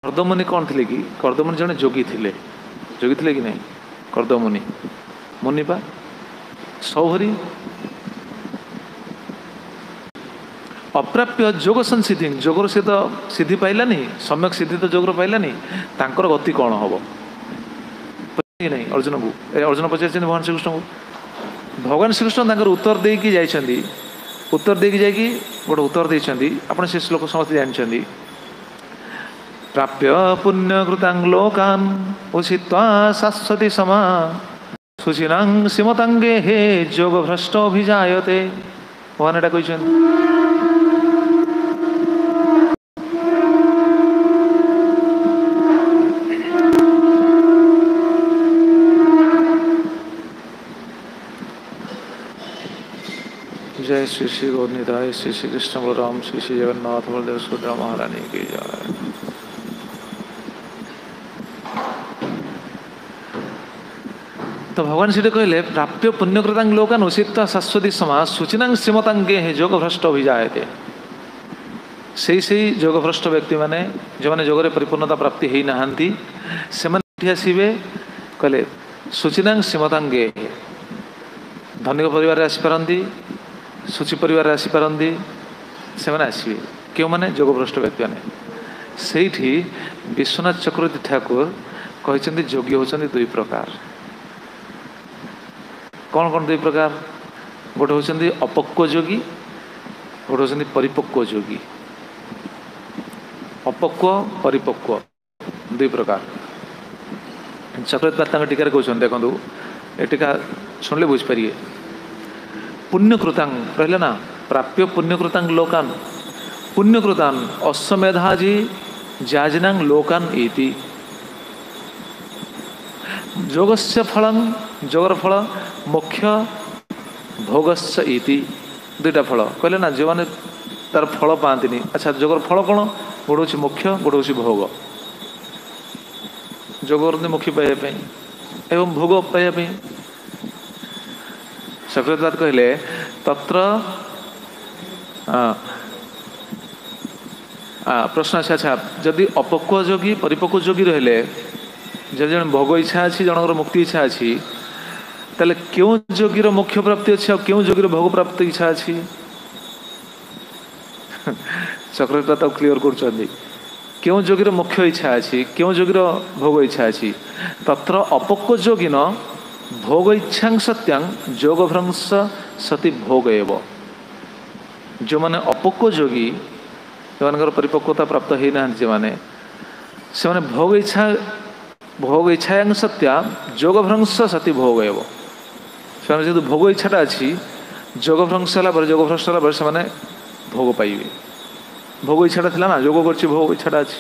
कर्दमुनि कौन थे कि कर्दमुनि जड़े जोगी थे कि नहीं कर्दमुनि मुनि पा सौभरी अप्राप्य जोग संसिद्धि जोगर से तो सिद्धि पाइलानी सम्यक सिद्धि तो जोगर पाइलानी तांकर गति कौन हम नहीं अर्जुन को अर्जुन पचार भगवान श्रीकृष्ण को भगवान श्रीकृष्ण उत्तर देकी जाइछंदी उत्तर देकी जाइकी गोटे उत्तर देइछंदी आपण से श्लोक समस्त जानछंदी प्राप्य पुण्यकृतां लोकान् उषित्वा शाश्वती समा शुचिनां सीमतांगे हे जोग भ्रष्टोभिजायते भगवान एटा कहिछंदी जय श्री श्री गौरनिताय श्री श्री कृष्ण बलराम श्री श्री जगन्नाथ बलदेव सुभद्रा महारानी की जय। तो भगवान श्री कहले प्राप्य पुण्यकृतां लोकान् उषित्वा शाश्वती समा शुचिनां श्रीमतांगे हे जोग भ्रष्ट अभिजायते से जोग भ्रष्ट व्यक्ति माने जो मैंने जोगरे परिपूर्णता प्राप्ति है नहांती से माने आसवे कहले शुचिनां श्रीमतांगे धनिक परिवार आसीपारती सूची परिवार आसीपारती से आसवे क्यों माने जोग भ्रष्ट व्यक्ति मैंने से विश्वनाथ चक्रवर्ती ठाकुर कहते जोगी होती दुई प्रकार कौन कौन दुई प्रकार गोटे होती अपक्व जोगी गोटे होती परिपक्व जोगी अपक्व परिपक्व दुई प्रकार चक्रवर्ती टीकार कहते देखो ये टीका शुणिले बुझीपारे पुण्यकृतां कहले ना प्राप्य पुण्यकृतां लोकान् पुण्यकृतान् अश्वमेधाजी जाजिनां लोकान् इति जोगस्य फलं जोगर फल मोक्ष भोगस्य इति दुईटा फल कहले ना जो मैंने तार फल पाती अच्छा जोगर फल कौन गोटे हूँ मोक्ष गोटे हूँ भोग जोग करते मोक्ष पाइबा एवं भोग पाइबा चक्रवर्ती कहले तत्र प्रश्न अच्छा जदि अपक्व जोगी परिपक्व जोगी रहिले जब जन भोग इच्छा अच्छी जनकर मुक्ति इच्छा अच्छी ताले क्यों जोगीर मोक्ष प्राप्ति अच्छी और क्यों जोगीर भोग प्राप्ति इच्छा अच्छी चक्रवर्ती तो क्लियर कर क्यों जोगीर मोक्ष इच्छा अच्छी क्यों जोगीर भोग इच्छा अच्छी तत्र अपक्व जोगिन भोग इच्छा सत्यांग जोग भ्रंश सती भोग एव जो माने अपक्व जोगी जो परिपक्वता प्राप्त होना जो माने से भोग इच्छा सत्या जोग भ्रंश सती भोग एव से भोग इच्छाटा अच्छी जोग भ्रंश जोग भ्रष्ट से भोग पाइबे भोग इच्छाटा थिला ना जोग कर भोग इच्छाटा अच्छी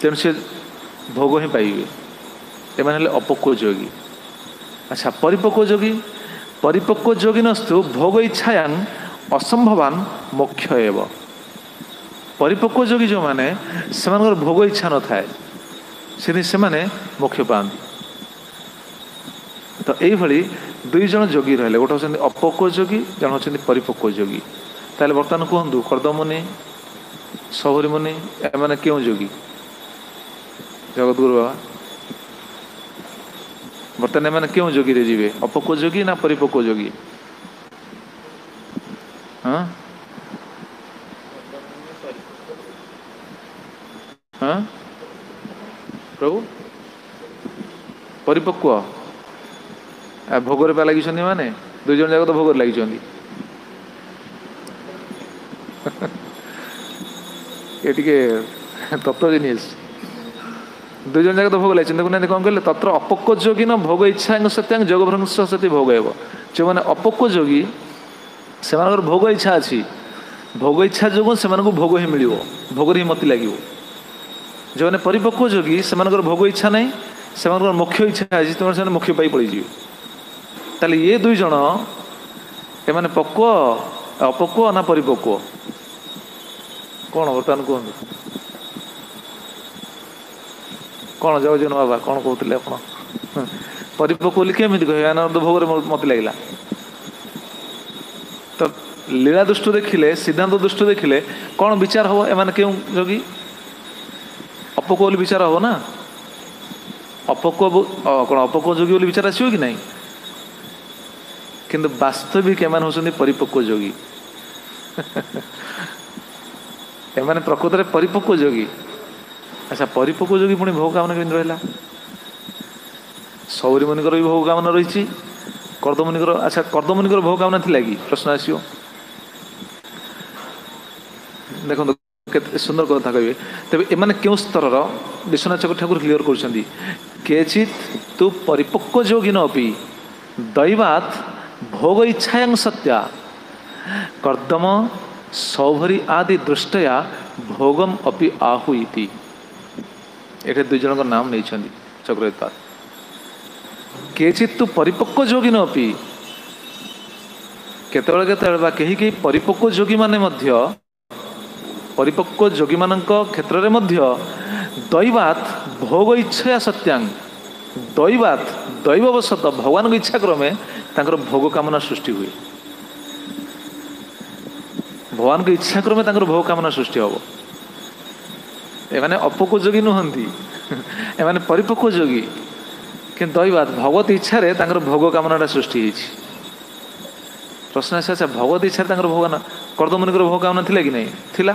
तेणु से भोग ही पाइबे एम अपक्व जोगी। अच्छा परिपक्व जोगिनस्तु भोग इच्छायां असंभवान मोक्ष एव परिपक्व जोगी जो माने से भोग इच्छा न थाए से मोक्ष पाती तो यही दुई जन जोगी रहे गोटे होती अपक्व जोगी जन होती परिपक्व जोगी ताले बर्तमान कहतु कर्दमुनि सबरी मुनि एम क्यों जोगी जगतगुरु बाबा बर्तमान एम क्यों जोगी रे जीवे अपक्व जोगी ना परिपक्व जोगी हाँ हाँ प्रभु परिपक्व भोगर पे लगी माने दुई जन जाक तो भोगर लगी ये तत्व जिनिस दुई जन जाक तो भोग लगी देखुना कौन कहले तत्र अपक्व जोगी न भोग इच्छा सत्यांग जोग भ्रंश सती भोग एव जो मैंने अपक्व जोगी से भोग इच्छा अच्छी भोग इच्छा जो से भोग ही मिल भोग ही मती लगे जो मैंने परिपक्व जोगी से भोग इच्छा नहीं से मोक्ष इच्छा अच्छी तुम से मोक्ष पाई पड़े ताले ये दुई जन एमाने पक्व अपक्व ना परिपक्व कौन बर्तमान कहतु कौन जगजीवन बाबा कौन कहते आप परिपक्व बोली केमी कह भोग मत लगे तो लीला दृष्टि देखिले सिद्धांत दृष्टि देखिले कौन विचार हम एम क्यों जोगी अपक्व बोली विचार हम ना अपक्व कौन अपक्व जोगी बोली विचार आसो कि नहीं किंतु वास्तविक एम होती परिपक्व जोगी एम प्रकृत में परिपक्व जोगी। अच्छा परिपक्व जोगी पुणी भोग कामना केमी रहा सबरी मुनिकर भी भोग कामना रही कर्दमुनिकर अच्छा कर्दमुनिकर भोग कामना थी कि प्रश्न आसो देखो केते सुंदर कथा कहे तेज एम क्यों स्तर विश्वनाथ चक्र ठाकुर क्लीयर कर केचित तु परिपक्व जोगिन अपि दैवात भोग इच्छायां सत्या कर्दम सौभरी आदि दृष्टया भोगम अपि आहुति ये दुई जन नाम नहीं चक्रवर्ती केचित परिपक्व जोगिन अपि केतबेले कहीं परिपक्व जोगी माने मध्य परिपक्व जोगी मानक क्षेत्र में मध्य दैवात भोग इच्छा सत्यांग दैवात दैववशत भगवान की इच्छा क्रमे तांकर भोग कामना सृष्टि हुए भगवान की इच्छा क्रमे तांकर भोग कामना सृष्टि हम एमाने अपक्व जोगी नुहंती एमाने परिपक्व जोगी कि दैवात भगवत इच्छा रे तांकर भोग कामनाटा सृष्टि होती प्रश्न आस अच्छा भगवत इच्छा भोग कर्दमुनिकर भोग कामना थिला कि नहीं थिला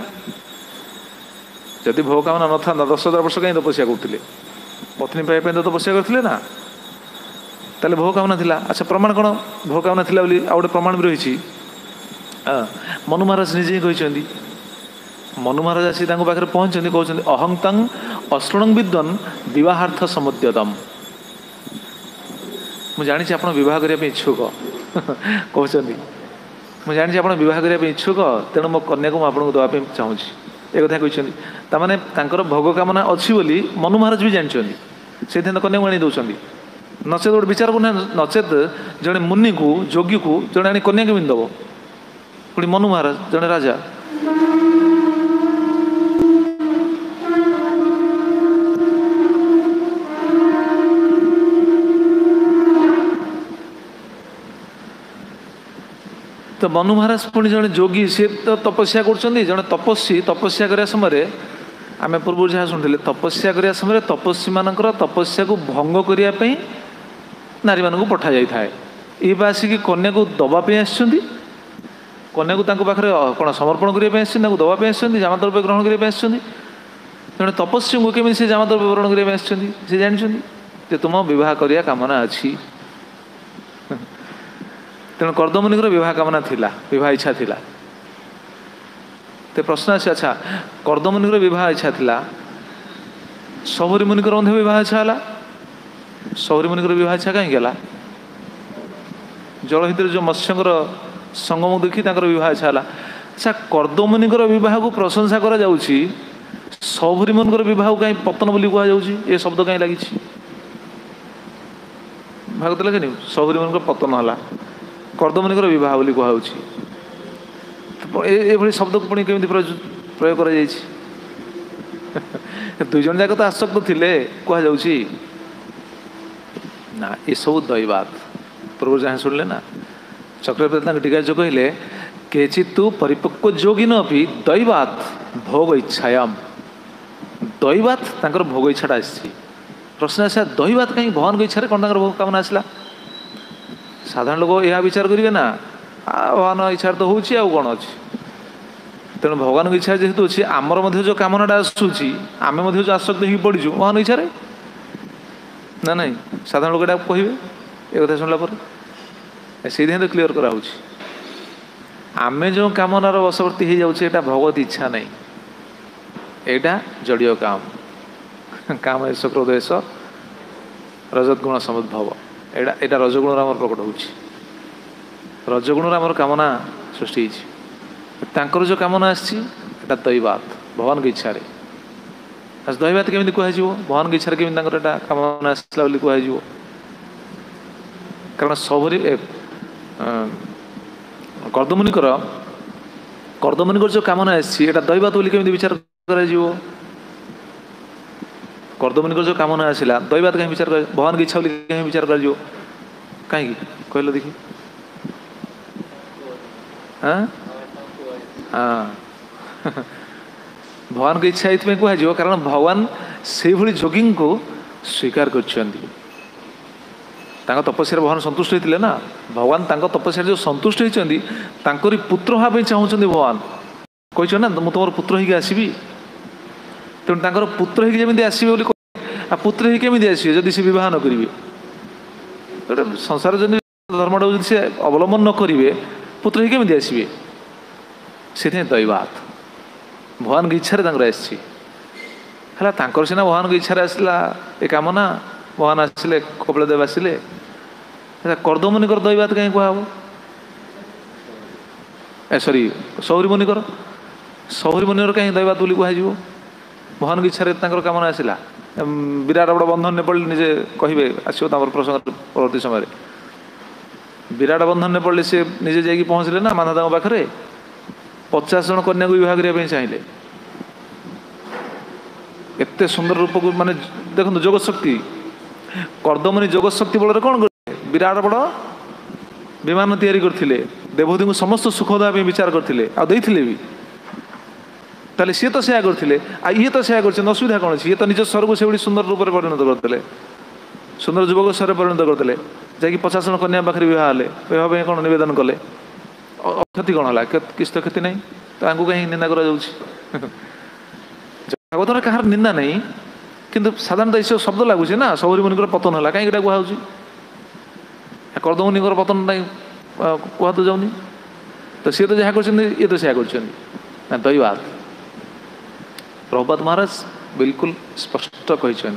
जदि भोग कामना न था 10,000 वर्ष कहीं तपस्या करते पत्नी पाइबा तो तपस्या करते ना ताले भोग कामना थिला। अच्छा प्रमाण कौन भोग कामना थिला बोली आ गोटे प्रमाण भी रही मनु महाराज निजे ही कहते मनु महाराज आसी पाखे पहुँचते कहते अहंतं अश्रुणं विद्वान विवाहार्थ समुद्यतम मुझे जानी आप विवाह करने इच्छुक कहते मुझे जानी आप विवाह करने इच्छुक तेणु मो कन्या को आपको देवाई चाहूँ एक कथा कहते भोग कामना अच्छी बोली मनु महाराज भी जानते से कन्या को आनी दौरान नचेत गोटे विचार करना नचेत जड़े मुनि को जोगी को जड़े आनी कन्या केमी दब पुणी मनु महाराज जड़े राजा तो मनु महाराज पुणी जड़े जोगी सी तो तपस्या कर जड़े तपस्वी तपस्या करने समय आम पूर्व जहाँ शुणुले तपस्या करने समय तपस्वी मानकर तपस्या को भंग करने नारी मानक पठा जाए। ये आसिक कन्या को दवाई आसछन्ति, कन्या को पाखे कौन समर्पण करने दवाई आसछन्ति, जामाद्रव्य ग्रहण करने आसछन्ति। तेणु तपस्वी को केमी से जामाद्रव्य ग्रहण करने आसछन्ति, से जानछन्ति जे तुम विवाह करिया कामना अच्छी। तेणु कर्दमुनिकर विवाह कामना थिला, विवाह इच्छा थिला। तो प्रश्न आसे अच्छा कर्दमुनिकर विवाह इच्छा थिला, सबरी मुनिकर मध्य विवाह इच्छा है? सबरी मुनिकर विवाह इच्छा कहीं गला? जल हितर जो मत्स्यकर संगम देखी विवाह इच्छा है। अच्छा कर्दमुनिकर विवाह को प्रशंसा करा जाउछि, सबरी मुनिकर विवाह कहीं पतन बोली कह जाउछि? ए शब्द कहीं लगी भागवत लगे सबरी मुनिकर पतन है, कर्दमुनिकर विवाह बोली कह ये शब्द को पुणी केमी प्रयोग कर दुई जन जाक तो आसक्त थिले कह जाउछि ना। ये सब दैवात पूर्व जहाँ शुणिले ना चक्रवर्ती टीका जो कहले केचितु परिपक्व जोगिन अभी दैवात भोग इच्छायाम, दैवात तांकर भोग इच्छाटा आसी। प्रश्न आसा दैवात कहीं भगवान को इच्छा कौन भोग कामना आसला? साधारण लोग यह विचार करेंगे ना भगवान इच्छा तो हूँ कौन अच्छी। तेणु भगवान की इच्छा जेहेतु अच्छी आमर जो कामनाटा आसूची आम जो आसक्त हो पड़ू भगवान इच्छा ना नहीं साधारण लोक कहे ये कथा शुणला से तो क्लीयर कराऊँ आम जो कामनार वशवर्ती हो जाऊे यहाँ भगवत इच्छा नहीं, यहाँ जड़ीय काम काम एस क्रोध एस रजतगुण समुद्भव यहाँ रजगुण आम प्रकट हो रजगुण आम कामना सृष्टि तांकर जो कामना आसी दैवात भगवान की इच्छा दैवात केमी कह भगवान की इच्छा केमी कामना आसला कह कारण सबरी कर्दमुनिकर जो कामना आसी दैवात बोली केमी विचार कर कर्दमुनिकर जो कामना आसला दैवात कहीं विचार कर भगवान की इच्छा बोली कहीं विचार कर कहीं कहल देखी हाँ हाँ भगवान की इच्छा ये कह कारण भगवान से भली जोगी को स्वीकार कर तपस्या भगवान संतुष्ट होते ना भगवान तपस्या जो संतुष्ट होती पुत्र हाँ चाहते भगवान कही ना मुझे तुम पुत्र होगी आसबि तेणु पुत्र होगी आसबे पुत्र ही केमी आसबे जदि से बह न करेंगे संसार जब धर्मटा से अवलम्बन न करेंगे पुत्र ही केमी आसबे से दैवात भगवान की इच्छा आसी सीना भगवान की इच्छा आसला ए कामना भगवान आसिले कपिल देव आसिले कर्दमुनिकर दैवात कहीं कहब सॉरी सौरी मुनिकर कहीं दैवात बोली कह भगवान की इच्छा कामना आसला विराट बड़ बंधन नेपाल निजे कहे आसो प्रसंग परवर्ती समय विराट बंधन नेपाल से निजे जाकि पहुँचले ना माधादा पाखे 50 जन कन्या को विवाह करने चाहिए एते सुंदर रूप को माने देखो जोग शक्ति कर्दमुनि जोग शक्ति बल कौन करते विराट बड़ विमान तैयारी करते देवहूति को समस्त सुख देवाई विचार करते भी ताले सी तो सेया करते ये तो सेया कर असुविधा कौन अच्छी ये तो निज स्वर को से सुंदर रूप में परिणत करते सुंदर युवक स्वर परिणत करते जैकि 50 जन कन्या पाखे विवाह हेले विवाह कौन नवेदन कले क्षति कौन है किस तो क्षति नहीं तो कहीं निंदा कर भागवत कहार निंदा नहीं किंतु साधारणतः ये शब्द लगुच ना सबरी मुनिकर पतन है कहीं कहुच्छी कर्दमुनिकर पतन नहीं कह तो जाऊनी तो सी तो जहाँ कर तो सेया कर दैवात प्रभुपाद महाराज बिल्कुल स्पष्ट कहते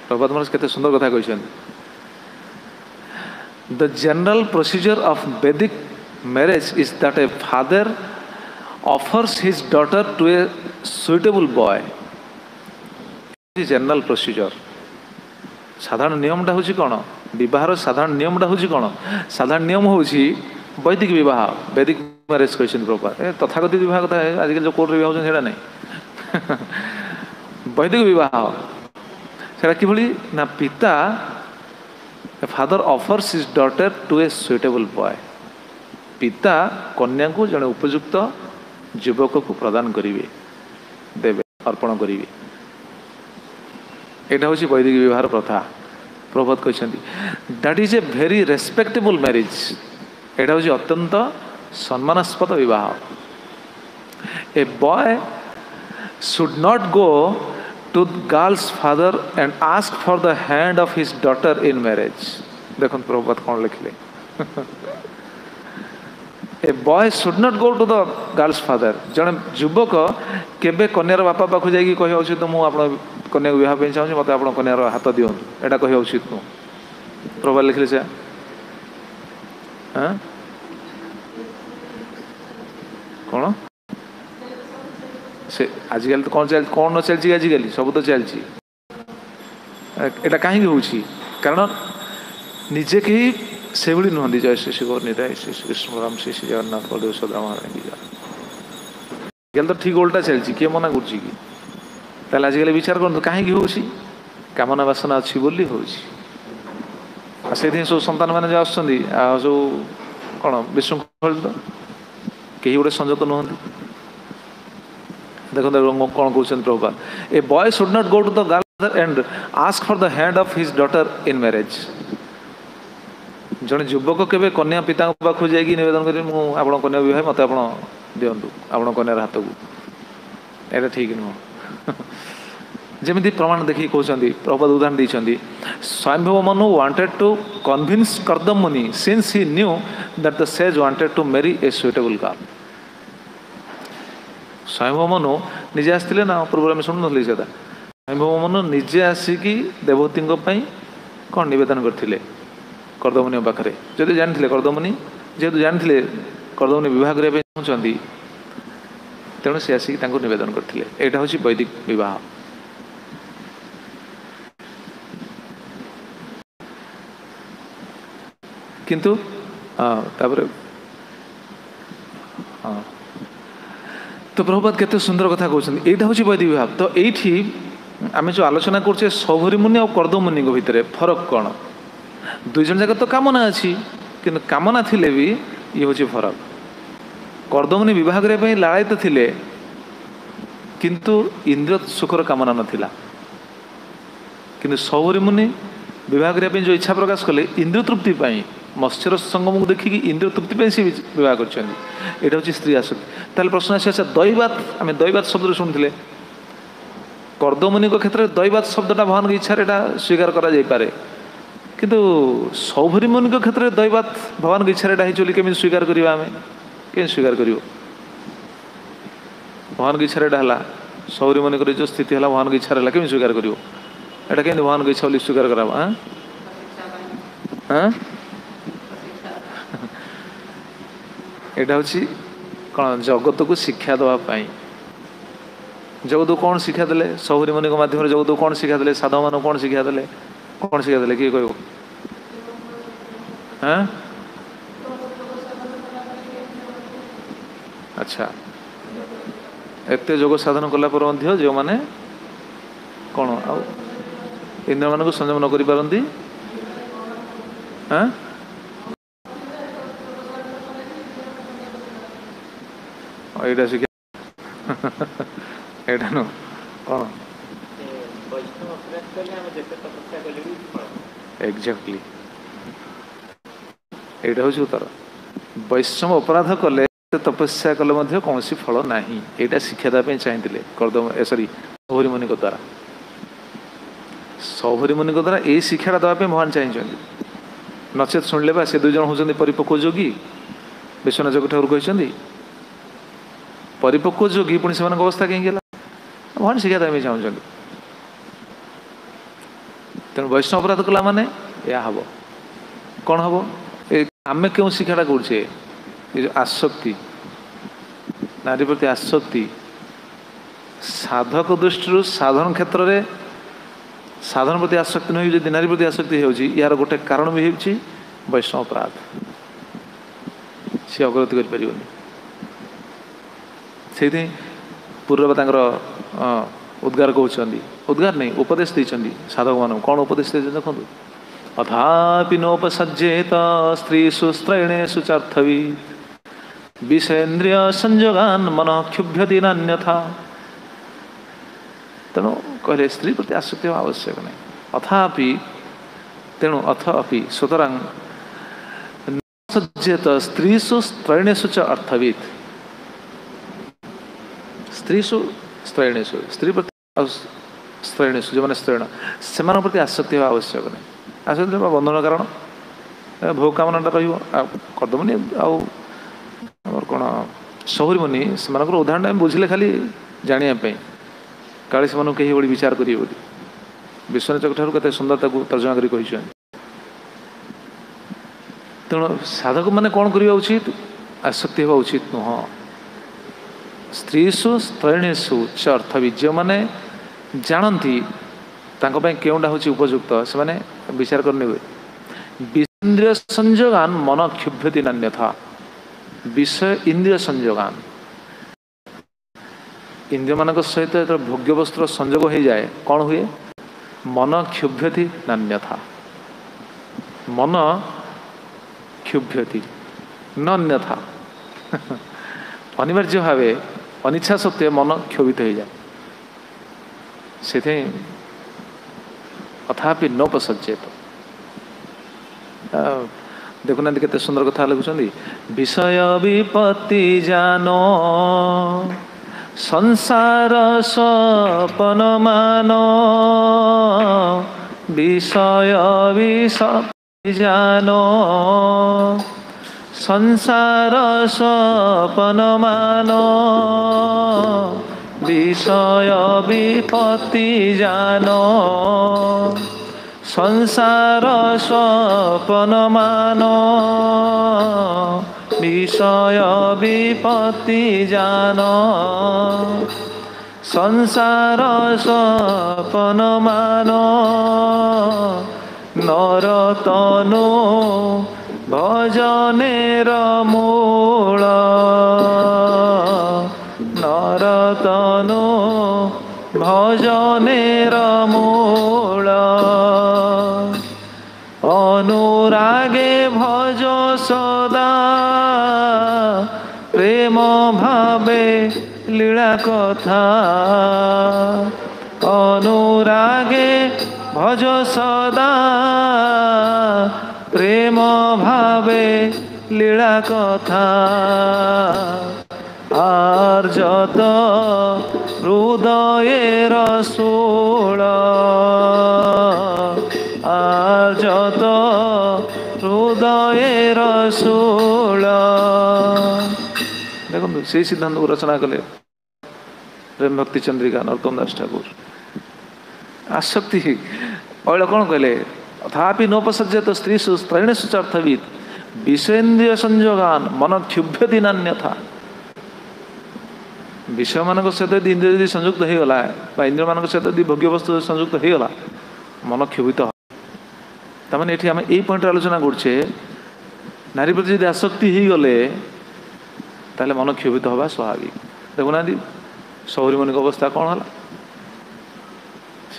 प्रभुपाद महाराज केते सुंदर कथा कहते The general procedure of Vedic marriage is that a father offers his daughter to a suitable boy. This is general procedure. साधारण नियमटा हूँ कौन विवाह साधारण नियमटा हूँ कौन साधारण नियम हूँ वैदिक विवाह वैदिक मैरेज कहते प्रभुपाद तथाकथित विवाह कथा आजकल जो कोर्ट विवाह होता नहीं वैदिक विवाह से कि ना पिता A father offers his daughter to a suitable boy. पिता कन्या को जड़े उपयुक्त युवक को प्रदान करेंगे देवे अर्पण करेंगे। यहाँ हूँ वैदिक विवाह प्रथा। प्रभुपाद कहते that is a very respectable marriage. यहाँ हूँ अत्यंत सम्मानास्पद विवाह। A boy should not go to girl's father and ask for the hand of his daughter in marriage. देखो प्रभुपाद कौन लिखले a boy should not go to the girl's father. जड़े युवक केबे कन्यार बापा पाख जाकि कह उचित तो मुझे कन्या विवाह चाहिए मत आप कन्यार हाथ दिंतु एटा कह उचित नु। प्रभुपाद लिखले से कौन से आजिकल तो कौन न चलती आजिकल सब तो चलती। एटा कहीं हूँ कारण निजे कहीं से भाई नुहति। जय श्री श्री गौर निताय श्री श्री कृष्ण राम श्री श्री जगन्नाथ बलदेव सुदामा। तो ठीक उल्टा चलती किए मना कर आजिकल विचार कर कहीं हूँ कामना बासना अच्छी बोली हूँ से सब सन्तान मैंने जो आसुँच सब कौन विशृंखलित कहीं गोटे संजत नुहति। देखो कौन कहते Prabhupada a boy should not go to the girl and ask for the hand of his daughter in marriage. जड़े युवक केवे कन्या पिता पाखु जाकि निवेदन करें मुझे कन्या विवाह मत आप दिंतु आप कन्यार हाथ को एटा ठीक नुह। जमी प्रमाण देखिए कहते प्रभुपाद उदाहरण देते Swayambhuva Manu wanted to convince Kardama Muni since he knew that the sage wanted to marry a suitable girl. Swayambhuva Manu निजे आसते ना पूर्व आम शुणु नी से स्वयंभव मनु निजे आसिकी देवहूति कौन नवेदन करते कर्दमुनि पाखे जदि जानी कर्दमुनि जेहेतु जानी कर्दमुनि विवाह करने चाहती तेणु सी आसिक नवेदन करते। यहाँ हूँ वैदिक विवाह। किंतु तापर तो प्रभुपाद केते सुंदर कथा कहते यहाँ हूँ वैदिक विवाह। तो ये आम जो आलोचना करछे सौभरी मुनि और कर्दमुनि भितर फरक कौन। दुई जन जाक तो कामना अच्छी किंतु कामना थिले भी ये हूँ फरक। कर्दमुनि विवाह करने लालित थिले किंतु इंद्रिय सुखर कामना नथिला। किंतु सौभरी मुनि विवाह करने जो इच्छा प्रकाश कले इंद्रिय तृप्ति मत्स्यर संगम को देखिकी इंद्रिय तृप्ति से विवाह कर। यहाँ हूँ स्त्री आसक्ति। ताल प्रश्न आस दैवात आम दैवात शब्द शुणुले कर्दमुनि क्षेत्र में दैवात शब्दटा भगवान की इच्छा यहाँ स्वीकार करा किंतु सौभरी मुनि क्षेत्र में दैवात भगवान की इच्छा यहाँ केमी स्वीकार करवा आम के स्वीकार कर भगवान की इच्छा है सौभरी मुनि जो स्थिति है भगवान की इच्छा है केमी स्वीकार कर भगवान की इच्छा बोली स्वीकार करा। यहाँ हूँ कौन जगत को शिक्षा देवाई जगत कौन शिक्षा देले सौभरी मुनि माध्यम जगत कौन शिक्षा देले साधु मान कौन शिक्षा देले कौन शिक्षा देले किए कह अच्छा एत जोग साधन कलापर जो मैंने कौन इंद्र मान को संयम न कर पारती यहाँ शिक्षा यहाँ नु कौन एक्जाक्टली यहाँ हूँ उत्तर। वैष्णव अपराध कले तपस्या कले कौन फल ना यहाँ शिक्षा देवाई चाहिए कर्दम सॉरी सौभरी मुनि द्वारा सौभरी मुनि द्वारा यही शिक्षा देवाई भगवान चाहिए। नचेत शुणिले बा से दुई जन होती परिपक्व जोगी विश्वनाथ जगत ठाकुर कहते परिपक्व जोगी पुणी से अवस्था कहीं भगवान शिक्षा देवाई चाहते। तेणु वैष्णव अपराध कला माने या हम कौन हम आम क्यों शिक्षाटा करें आसक्ति नारी प्रति आसक्ति साधक दृष्टि साधारण क्षेत्र में साधारण प्रति आसक्ति नहीं जब नारी प्रति आसक्ति हो यार गोटे कारण भी हो वैष्णव अपराध सी अग्रगति कर से पूर्व उद्गार कहते उद्गार नहीं उपदेश देते साधक मान कौन उपदेश देते देखो अथापि नोपसज्जेत स्त्रीषु स्त्रैणेषु चार्थवी विषेन्द्रिय संयोगान मन क्षुभ्यति नान्यथा तेणु कहले स्त्री प्रति आसक्ति होगा आवश्यक नहीं। अथापि तेणु अथ अपि सुतरां सज्जेत स्त्रीषु स्त्रैणेषु च अर्थविद। स्त्रीषु स्त्रैणेषु स्त्री प्रति स्त्रैणेषु जो मैंने स्त्रैण से प्रति आसक्ति होगा आवश्यक नहीं। आसक्ति बंधन कारण भोग कामनाटा रहीदेबनी आमर कौन सहरी मुनि से उदाहरण आम बुझे खाली जानापी काले से कहीं बड़ी विचार करेंगे बोली विश्वनाथ ठाकुर केते सुंदरता को तर्जमा करी कही। तेणु साधक मैंने कौन करवा उचित आसक्ति होगा उचित नुह। स्त्रीषु स्त्रैणेषु च अर्थविद जो मैंने जानती केउटा हूँ उपयुक्त से मैंने विचार करने इंद्रिय संयोगान मन क्षुभ्यति नान्यथा। विषय इंद्रिय संयोगान इंद्रिय मान सहित जो भोग्य वस्तु संयोग हो जाए कौन हुए मन क्षुभ्यति नान्यथा। मन क्षुभ्यति न अन्यथा अनिवार्य भाव अनिच्छा सत्वे मन क्षोभित हो जाए से अथापि नोपसज्जेत। देखुना केते सुंदर कथा लिखुଛନ୍ତି विषय विपत्ति जानो संसार सपन मानो विषय विपत्ति जानो संसार सपन मानो विषय विपत्ति जानो संसार सपन मानो विषय विपत्ति जानो संसार सपन मानो नरतनु भजनेर मूल नरतनु भजनेर मूल अनुरागे भज सदा प्रेम भावे लीला कथा अनुरागे भज सदा प्रेम भावे लीला कथा आर्जत हृदयेर सूल आर्जत हृदयेर सूल। देखो से सिद्धांत को रचना कले प्रेम भक्ति चंद्रिका नरोत्तम दास ठाकुर। आसक्ति अल कौन कहले अथापि नोपसज्जेत स्त्रीषु स्त्रैणेषु च अर्थविद विषयेन्द्रिय संयोगान मन क्षुभ्यति नान्यथा। विषय मान सहित इंद्रिय यदि संयुक्त हो गला इंद्रिय मान सहित यदि भोग्य वस्तु संयुक्त हो गला मन क्षुभित तमें ये आम यही पॉइंट आलोचना करछे नारी प्रति यदि आसक्ति हो गले ताले मन क्षुभित हवा स्वाभाविक। देखुना सौरी मुनि अवस्था कौन है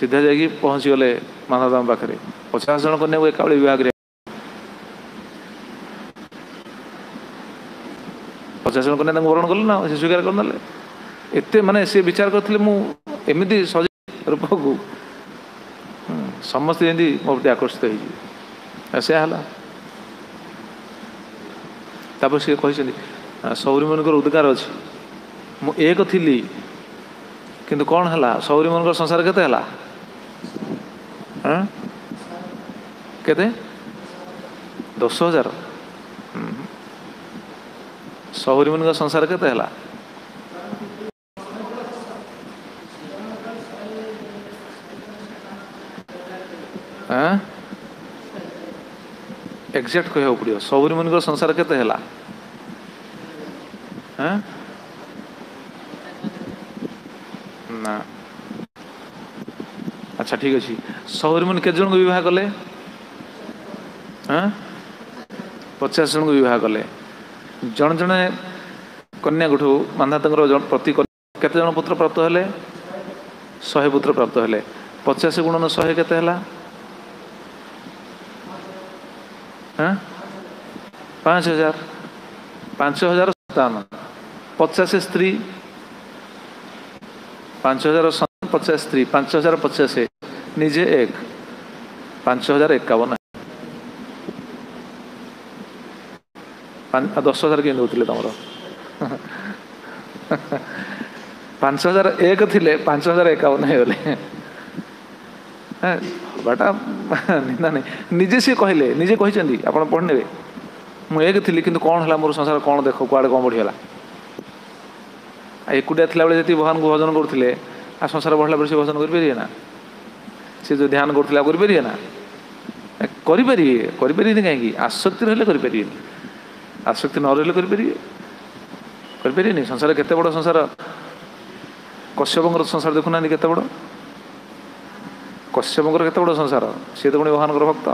सीधा जाकि पहुँची गले माधवदाम पाखे 50 जन कन्या को एका विवाह 50 जन कन्या वरण कले ना से स्वीकार करदे एते माने से विचार करथिले मु एमिति सज रूप को समस्त जमी मो प्रति आकर्षित होसे है सी कहते सौरी मन उद्गार अच्छी मु एक थी किंतु कौन है सौरी मन संसार केते है केते 10,000 सौरी मन संसार केते है एक्जाक्ट कह पड़ो सौरी मुनि संसार केते है ना। अच्छा ठीक अच्छे सौरी मुनि केते जन को विवाह कले 50 जन को विवाह कले जन जन कन्या गोठू मान्धाता प्रति केते जन पुत्र प्राप्त हेले 100 पुत्र प्राप्त हेले 50 गुणन 100 केते है 5,000 5,057 50 स्त्री 5,000 50 स्त्री 5050 निजे 1 5051 10,000 के दौले तुम 5001 थे 5051 होगले बाटा निंदा नहीं निजे सी कहले निजे कहते आप पढ़ने मुझे एक थी कि कौन है मोर संसार कौन देख कुआड़े कौन बढ़ीगला एकुटिया थी बेले जी भगवान को भजन करते आ संसार बढ़ला से भजन करें ना सी जो ध्यान करें ना करें कहीं आसक्ति रही करें आसक्ति न रही करें संसार केते बड़ संसार कश्यपंकर संसार देखुना केते बड़ कश्यपंकर केते बड़ संसार सी तो पुणी भगवान भक्त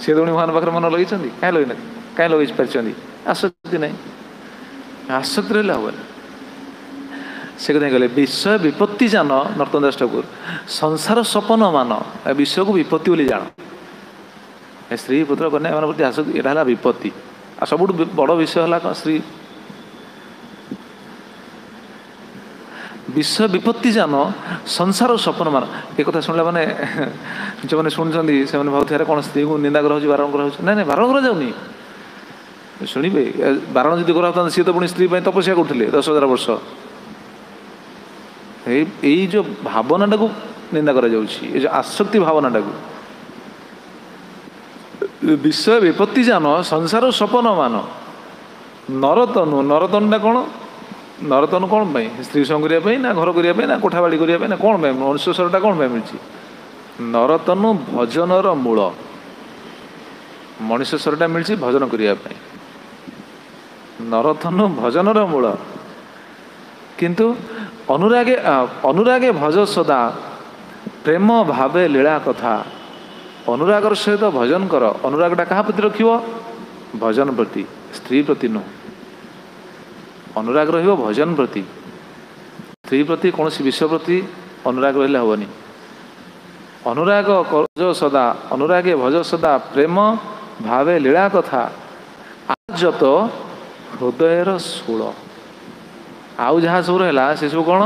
सी तो पुणी भगवान पाखे मन लगे कहीं लगे कहीं लगे पार्टी आसक्ति नहीं आसक्ति रही हे से कथा कहले विषय विपत्ति जान नर्तन दास ठाकुर संसार सपन मान विषय को विपत्ति बोली जान स्त्री पुत्र कन्या मान प्रति आसक्ति यहाँ है विपत्ति आ सब बड़ विषय है स्त्री विषय विपत्ति जान संसार सपन मान एक कथा शुणला मैंने जो मैंने शुणुंट से भावुर कौन स्त्री को निंदा कराऊँ बारण कराऊँ ना ना बारण कराऊनी शुणे बारण जी करा सी तो पुणी स्त्री तपस्या करते 10,000 वर्ष यही जो भावनाटा को निंदा करा जाउछि ये जो आसक्ति भावनाटा को विषय विपत्ति जान संसार सपन मान नरतनु कौन नरतनु कौन पाई स्त्री संग करने ना घर करने ना कोठाबाड़ी करने ना कौन मनुष्य शरीरटा कौन मिली नरतनु भजनर मूल मनुष्य शरीरटा मिली भजन करने नरतनु भजनर मूल किंतु अनुरागे अनुरागे भज सदा प्रेम भावे लीला कथा अनुरागर सहित भजन कर अनुरागटा क्या प्रति रख भजन प्रति स्त्री प्रति नुह अनुराग भजन प्रति स्त्री प्रति कौन विषय प्रति अनुराग रही हेनी अनुराग भज सदा अनुरागे भज सदा प्रेम भावे लीला कथा आजत हृदयर शूल आउ जहाँ सब रहा से सब कौन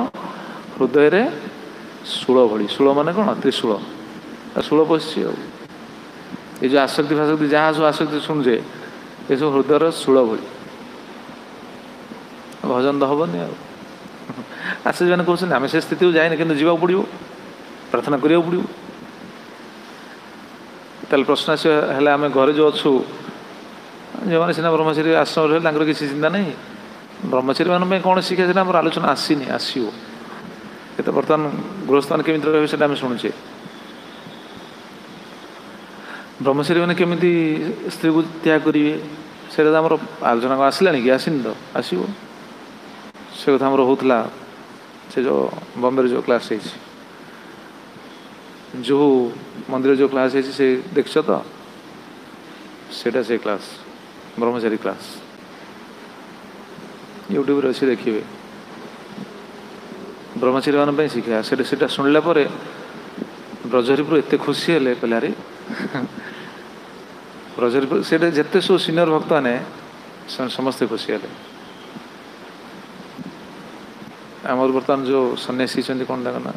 हृदय रे शूल भली शूल मान कौन त्रिशूल शूल पशि ये जो आसक्ति फासक्ति जहाँ सब आसक्ति शुणुचे ये सब हृदय शूल भली भजन तो हेनी आचार्य मैंने कहते आम से स्थित जाए कि जावाक पड़ो प्रार्थना करा पड़ो तेल प्रश्न है आम घर जो अच्छु जो मैंने सीना ब्रह्मचारी आश्रम रहे किसी चिंता नहीं ब्रह्मचारी मान कौन शिक्षा से आलोचना आसनी आसो ये तो बर्तमान गृहस्थान केमी रही से शुणुचे ब्रह्मचारी मैंने केमी स्त्री को त्याग करेंगे से आम आलोचना आसला कि आसनी तो आसो से कथा आमर होता से जो बॉम्बे जो क्लास जो मंदिर जो क्लास से देख तो सेटा से क्लास ब्रह्मचारी क्लास यूट्यूब अच्छे देखिए ब्रह्मचारी मान शिखा से शुणिला ब्रजहरिपुर एत खुशी है कहले अरे ब्रजहरिपुर से जिते सब सीनियर भक्त मैंने समस्ते खुशी है आमर बर्तमान जो सन्यासी कौन तक ना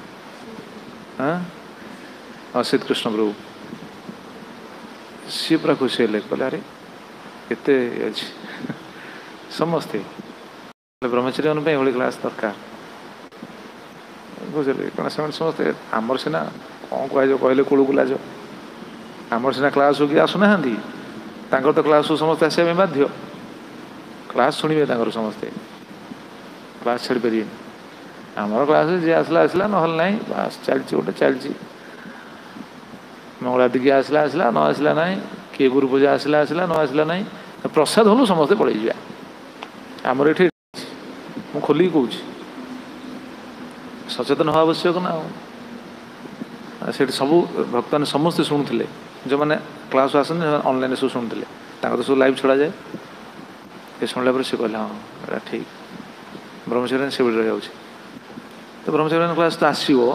हाँ असित कृष्ण प्रभु सी पूरा खुशी है कहले अरे एते अच्छी समस्ते ब्रह्मचारी मान क्लास दरकार बुझे कौन से समस्ते आमर सीना कौन कह कहले कूल को लाज आमर सीना क्लास हो कि आसुना तो क्लास समस्ते आसवा बाध्य क्लास शुणे समस्ते क्लास छाड़ी पारे आमर क्लास जी आसला आसला ना ना बास चलती गोटे चलती मंगलाती किए आसला आसला न आसला ना किए गुरु पूजा आसला आसला न आसला ना प्रसाद हलु समस्ते पड़े जा आमर ये मु खोल कौच सचेतन हवा आवश्यक ना से सब भक्त मैंने समस्ते शुणुले जो मैंने क्लास आसन ऑनलाइन सब शुणुले तो सब लाइव छड़ा जाए ये शुणला से कहले हाँ एटा ठीक ब्रह्मचारी से रही जाऊँगी तो ब्रह्मचारी क्लास तो आसो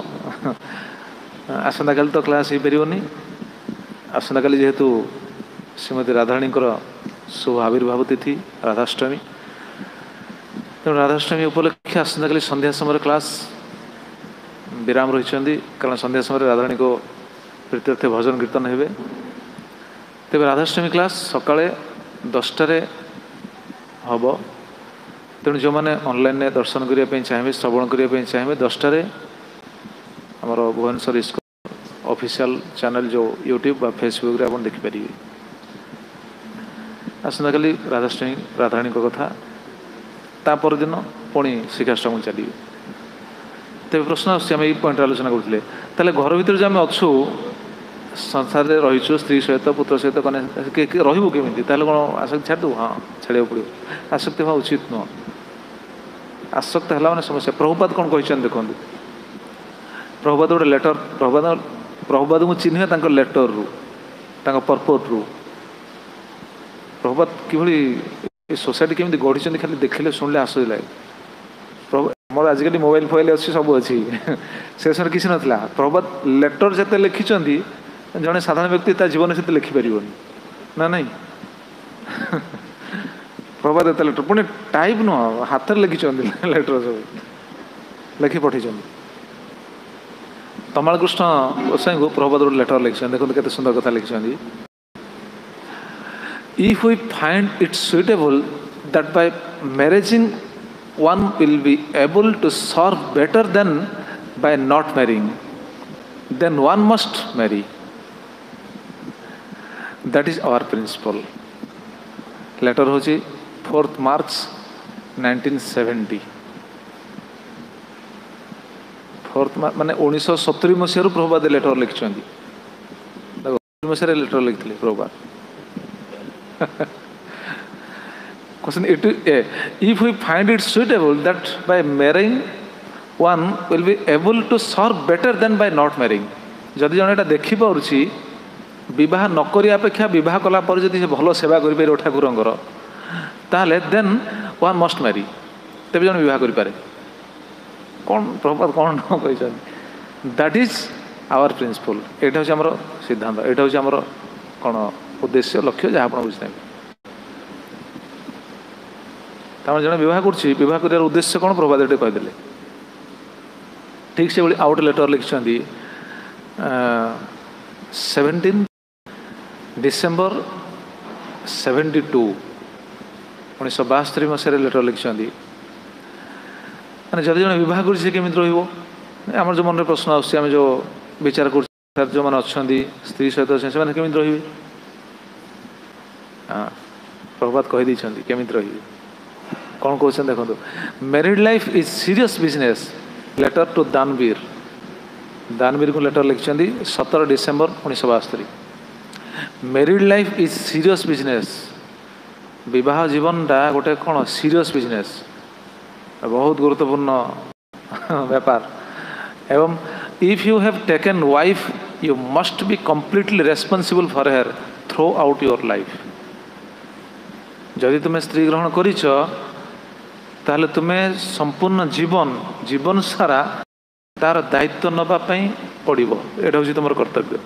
आसंता काली तो क्लास हो पारनी आसंता काली जेहेतु श्रीमती राधाराणी शुभ आविर्भाव तिथि राधाष्टमी तेणु राधाष्टमी उपलक्षे आसंता काली संध्या समय क्लास विराम रही कारण संध्या समय राधाराणी को प्रीत्यर्थे भजन कीर्तन हे तेज राधाष्टमी क्लास सका 10 हम तेणु जो मैंने ऑनलाइन दर्शन करने चाहिए श्रवण करने चाहिए 10 आमर भुवनेश्वर इस्कॉन ऑफिशियल चैनल जो यूट्यूब बा फेसबुक रे आप देखिपारे आसंता काली राधाष्टमी राधाराणी कथा तापर दिन पुणी श्रीकाष्टमी चलिए तेज प्रश्न आम पॉइंट आलोचना करते घर भर जो आम अच्छु संसार में रहीचु स्त्री सहित पुत्र सहित रू केमी कौन आसक्ति छाड़ हाँ छाड़ा पड़ो आसक्ति हवा उचित नुह आसक्त है मैंने समस्या प्रभुपाद कौन कहते देखो प्रभुपाद गोटे लेटर प्रभुपाद को चिन्ह लेटर रु पर्पोट रु प्रभुपाद कि सोसाइटी केमी गढ़ी खाली देखले शुणिले आश्चर्य लगे प्रभु मोर आजिकल मोबाइल फोबाइल अच्छी सब अच्छी से समय किसी नाला प्रभुपाद लेटर जिते लिखिं जड़े साधारण व्यक्ति जीवन से लिखिपर ना नहीं प्रभुपाद एत लेटर पुणी टाइप नुह हाथ में लिखिं लेटर सब लिखि पठे तमाल कृष्ण गोसाई को प्रभुपाद गोटे लेटर लिखिं देखो केते सुंदर कथा लिखिं if we find it suitable that by marrying one will be able to serve better than by not marrying, then one must marry. That is our principle. Letter होची 4th March 1970 4th March माने 1970 मसीह Prabhupada letter लिखिं मसीह letter लिखिले Prabhupada Question if we find it suitable that by marrying one will be able to serve better than by not marrying. जदि जन एटा देखि पारुछि विवाह नकरी अपेक्षा विवाह कला पर जदि से भलो सेवा करि पारे ठाकुरंकर ताले देन वन मस्ट मैरी तबे जन विवाह करि पारे कोन प्रभुपाद कोन कहछन दैट इज आवर प्रिंसिपल एटा होछि हमर सिद्धांत एटा होछि हमर कोन उद्देश्य लक्ष्य जहा आपण बुझते तमें जन बहुत कर उद्देश्य कौन प्रभात ये कहीदे ठीक से आउ गोटे लेटर लिखिं 17 डिसेम्बर 72 1972 मसीह लेटर लिखिं मैंने जब जन बहुत करमी रम जो मन में प्रश्न आम जो विचार कर जो मैंने अच्छा स्त्री सहित से केमी रे हाँ प्रभात कहीदे केमी रे कौन कहते देखो married life is serious business letter to Danavir को लेटर लिखिं 17 December 1972 married life is serious business विवाह जीवन टा गोटे कौन सीरियस बिजनेस बहुत गुरुत्वपूर्ण व्यापार एवं if you have taken wife you must be completely responsible for her through out your life जदि तुम्हें स्त्री ग्रहण करिछ ताहले तुम्हें संपूर्ण जीवन सारा तार दायित्व नवापाई पड़ो एटा हूँ तुम कर्तव्य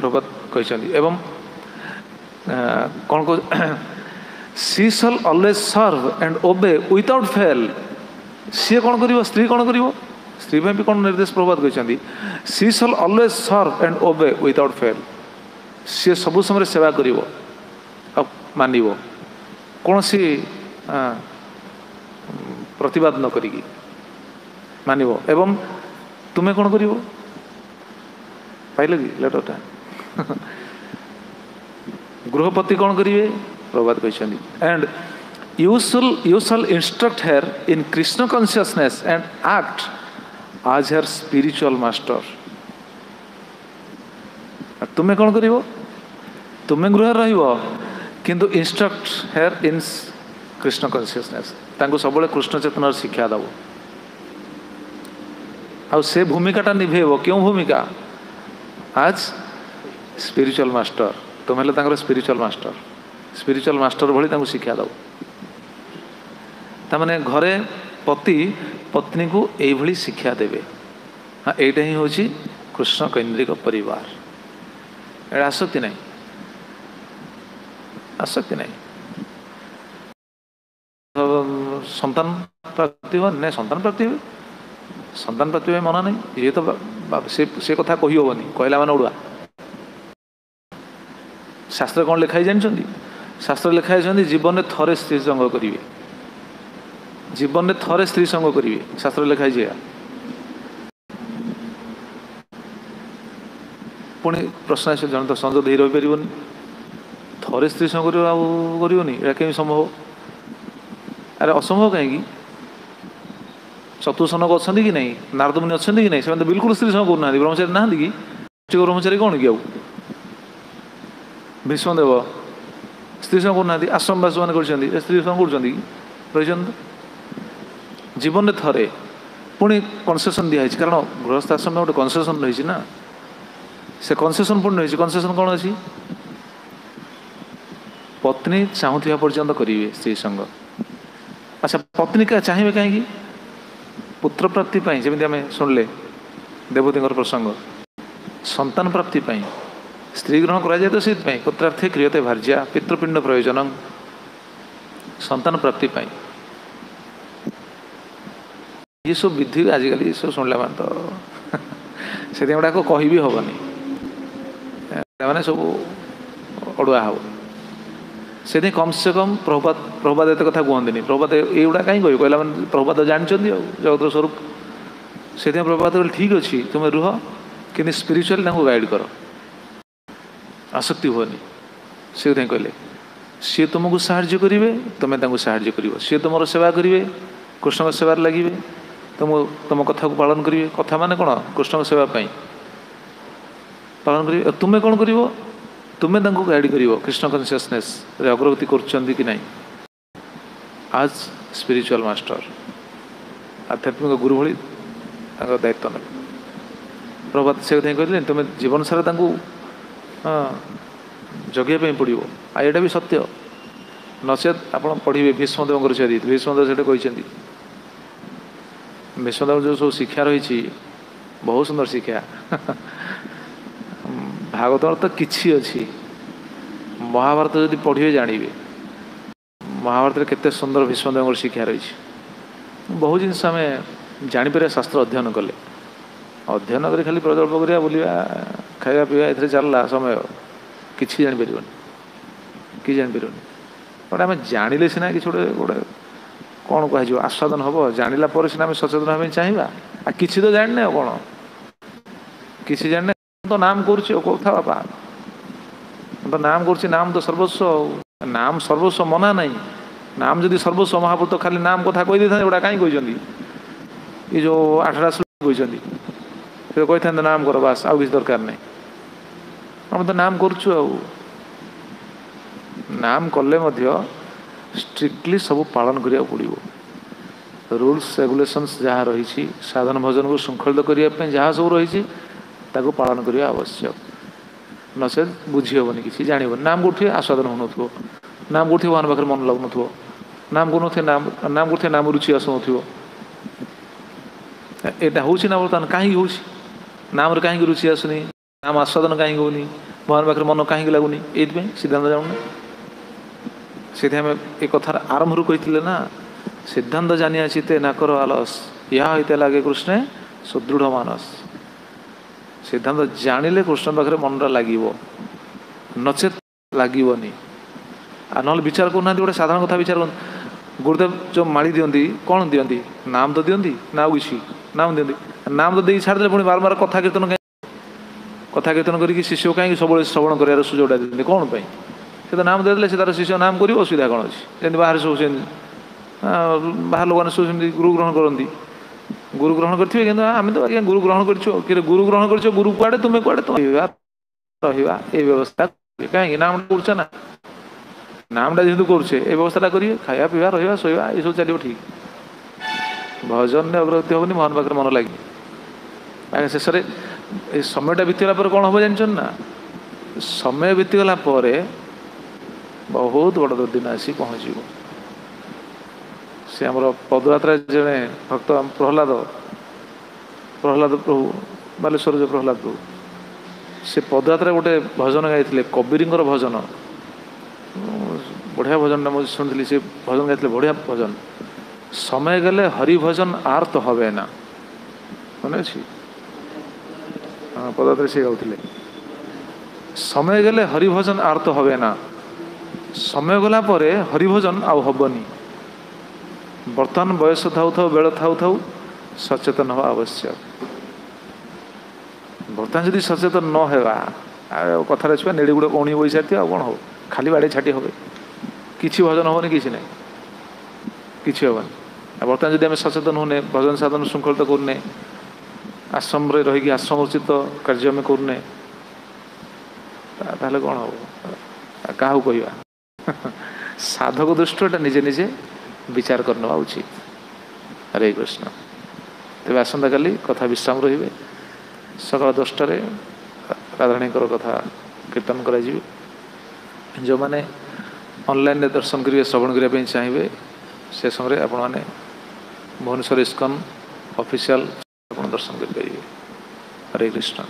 प्रभात कहते एवं कौन कह she shall always serve and obey without fail सी कौन कर स्त्री कौन कर स्त्री भी कौन निर्देश प्रभात कहते she shall always serve and obey without fail सी सब समय सेवा कर मानव कौन सी प्रतिवाद न करी मानव एवं तुम्हें कौन कर पाइल कि लेटरटा गृहपति कौन करेंगे प्रभात कहते and you shall instruct her in Krishna consciousness and act आज हर स्पिरिचुअल मास्टर तुम्हें कौन कर तुम्हें गृह किंतु instruct here in Krishna consciousness तांको सब कृष्ण चेतनार शिक्षा दब आ से भूमिकाटा निभेब क्यों भूमिका आज स्पिरिचुअल मास्टर तुम हेल्ले स्पिरिचुअल मास्टर भली शिक्षा दब ताने घरे पति पत्नी को यही शिक्षा देवे हाँ यहीटा ही हूँ कृष्ण कैन्द्रिक परिवार एटा आसक्ति नहीं संतान प्राप्ति हो नहीं संतान प्राप्ति हो संतान प्राप्ति में मना नहीं, ये तो से कथा कही हेनी, कहला मान उड़ुआ। शास्त्र कौन लिखाई जानते? शास्त्र लिखाई जीवन में थरे स्त्री संग करेंगे, जीवन में थरे स्त्री संग करेंगे, शास्त्र लिखाई जा। पुणी प्रश्न आस जन तो संजोग दे रही पार, थरे स्त्री संग करनी कमी संभव? अरे असंभव कहीं चतुर्सनक अच्छा कि नहीं, नारद मुनि अच्छा कि नहीं, से बिल्कुल स्त्री संग करना, ब्रह्मचारी ना कि ब्रह्मचारी कौन कि भीष्मदेव स्त्री संग करना, आश्रमवास मैंने कर स्त्री संग कर जीवन में थरे। पुणी कनसेसन दिखाई, कारण गृहस्थ आश्रम में गोटे कनसेसन रही ना, से कनसेसन पुणी रही। कनसेसन कौन अच्छी? पत्नी चाहूवा पर्यंत करेंगे स्त्री संग। अच्छा, पत्नी क्या चाहिए कहीं? पुत्र प्राप्ति पाई, जमी आम शुणिले देवती प्रसंग, संतान प्राप्ति पाई स्त्री ग्रहण करा जाए, तो से पुत्रार्थे क्रियते भार्या पितृपिंड प्रयोजन, संतान प्राप्ति पाई ये सब विधि आजिकल सब शुणला मान तो से गुड़ाक कह भी हेनी, मैंने सब अड़ुआ हम से कम से कम प्रभुपाद एत कथा कहते। प्रभुपाद युवा कहीं कह कहला मैंने प्रभुपाद जानते जगत स्वरूप, से प्रभुपाद कहले ठीक अच्छे तुम्हें रुह कि स्पिरिचुअल गाइड कर, आसक्ति हुए। से कहले सी तुमको साहाଯ୍य करेंगे, तुम्हें साहाଯ୍य कर, सी तुम सेवा करेंगे, कृष्ण सेवार लगे, तुम कथा को पालन करेंगे। कथा माने कौन? कृष्ण सेवा पालन करेंगे। तुम्हें कौन कर? तुम्हें गाइड कर कृष्ण कन्सियसनेस अग्रगति कि नहीं। आज स्पिरिचुअल मास्टर आध्यात्मिक गुरु भली दायित्व ने प्रभात से कहते तुम्हें जीवन सारा जगिया पड़ो। आईटा भी सत्य, नचेत आप पढ़े भीष्मदेव चरित। भीष्मदेव से कहते भीष्मदेव जो सब शिक्षा रही बहुत सुंदर शिक्षा भागवत तो किसी अच्छी, महाभारत जदि पढ़े जानवे महाभारत केते सुंदर भीष्मदेव शिक्षा रही। बहुत जिन आम जापर शास्त्र अध्ययन कले, अध्ययन कर खाली प्रकल्प करा बुलवा खाया पीवा ये चलला समय किसी जापर कि जापर गोटे आम जानिले सीना कि गोटे गोटे कौन कह आस्वादन हम जानिला सीना आम सचेतन होगा चाहिए। आ किसी तो जानने कौन किसी जानने तो नाम कथा बापा तो नाम कर, नाम तो सर्वस्व, नाम सर्वस्व मना नहीं। नाम जदि सर्वस्व महापुरुष तो खाली नाम कथा कही था गोटा कहीं कहते ये जो 8टा श्लोक कहते कही था नाम कर बास आउ किसी दरकार नहीं। आम तो नाम करूँ नाम कले स्ट्रिक्टली सब पालन करिया पड़ो। रूल्स रेगुलेशंस जहाँ रही साधन भजन को श्रृंखलित करने जहाँ सब रही ताको पालन करने आवश्यक, नचे बुझी हेनी कि जान नाम कौटे आस्वादन हो, नाम कौटे भगवान पाखे मन लगुन, नाम कौन नाम कौटे नाम रुचि आसुन। यहाँ हूँ ना बर्तमान कहीं हूँ नाम कहीं रुचि आसुनी, नाम आस्वादन कहीं होनी, भगवान पाखे मन कहीं लगुनि, ये सिद्धांत जाऊना से एक कथार आरंभ कही ना सिद्धांत जानिया चिते नाकर आलस या होते लगे कृष्ण सुदृढ़ मानस। सिद्धांत जानिले कृष्ण पाखे मनटा लगे नचेत लगनी। आ ना विचार करना गोटे साधारण कथा विचार कर गुरुदेव जो माड़ी दिखती कौन दिखती नाम तो दिखती ना किसी नाम दिखती नाम तो दे छाड़दे पुणी बार बार कथा कीर्तन कथा कीर्तन करके शिष्य कहीं सब श्रवण कर सुजोगटा देते कौन पाई? से तो नाम देदेले से तार शिष्य नाम कर असुविधा कौन अच्छी? जमी बाहर सब बाहर लोग सब गुरु ग्रहण करती गुरु ग्रहण करेंगे कि आम तो आज्ञा गुरु ग्रहण कर गुरु ग्रहण कर गुरु कुआड़े तुम्हें कुआड़े तुम रहा ये व्यवस्था कहीं नाम कर ना नामटा जेहतु करुचे ये व्यवस्था करेंगे खाया पीवा रहा शोवा ये सब चलो ठीक भजन में अग्रगति हेनी भगवान पाखे मन लगे आगे शेष में समयटा बीतीगला कौन हम जानते ना समय बीतीगला बहुत बड़ दुर्दिन आसी पहुँच से आमर पदयात्रा जड़े भक्त प्रहलाद प्रहलाद प्रभु बालेश्वर जो प्रहलाद प्रभु से पदयात्रा गोटे भजन गाई कबीर भजन बढ़िया भजन मुझे शुणी से भजन गाई बढ़िया भजन समय गले हरि भजन आर तो हवे ना मने अच्छी हाँ पदार्थ से गाउले समय गले हरिभजन आर तो हवे ना समय गला परे हरिभजन आउ हबनी बर्तमान बयस थाउ थाउ बेल थाउ थाउ सचेतन हवा आवश्यक बर्तमान जदि सचेतन न हेबा कथार छुआ नेड़ी गुड़े कौणी बही सारी आ कौन हो खाली बाड़े छाटी हे किसी भजन हेनी किसी ना किसी हेनी बर्तमान जब आम सचेतन होने भजन साधन श्रृंखलित करने आश्रम रही आश्रम उचित कार्य आम करने ताहले कौन हम क्या कह साधक दृष्टि निजे निजे विचार करने उचित हरे कृष्ण तेज आसंता काली कथा विश्राम रे सकाल 10टार राधाराणी कथा कीर्तन कर जो मैंने ऑनलाइन दर्शन करेंगे श्रवण करने चाहिए से समय आपण मैंने भुवनेश्वर इस्कन ऑफिशियल आप दर्शन करेंगे हरे कृष्ण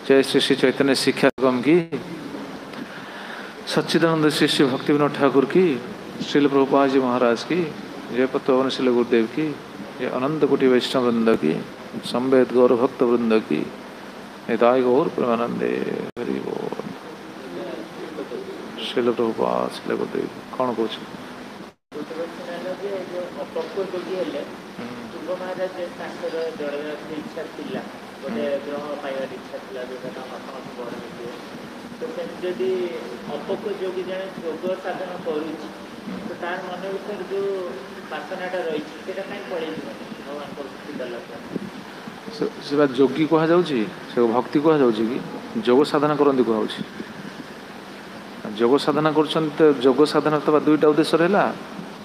जय श्री श्री चैतन्य शिक्षा निगम की सच्चिदानंद श्री श्री भक्ति विनोद ठाकुर की श्रील प्रभुपाद जी महाराज की जय पत्तवन श्रील गुरुदेव की जय अनंत कोटि वैष्णव वृंद की संवेद गौर भक्त वृंद की निताय गौर प्रेमानंदे हरि बोल श्रील प्रभुपाद श्रील गुरुदेव कौन कौन तो जदि अपयोगी जड़े योग साधन करुच्ची तो तार मन भर जो वासनाटा रही कहीं पड़े भगवान जोगी कह से भक्ति कह कि जोग साधना करती कह जोग साधना कर जोग साधना तो दुईटा उद्देश्य रहा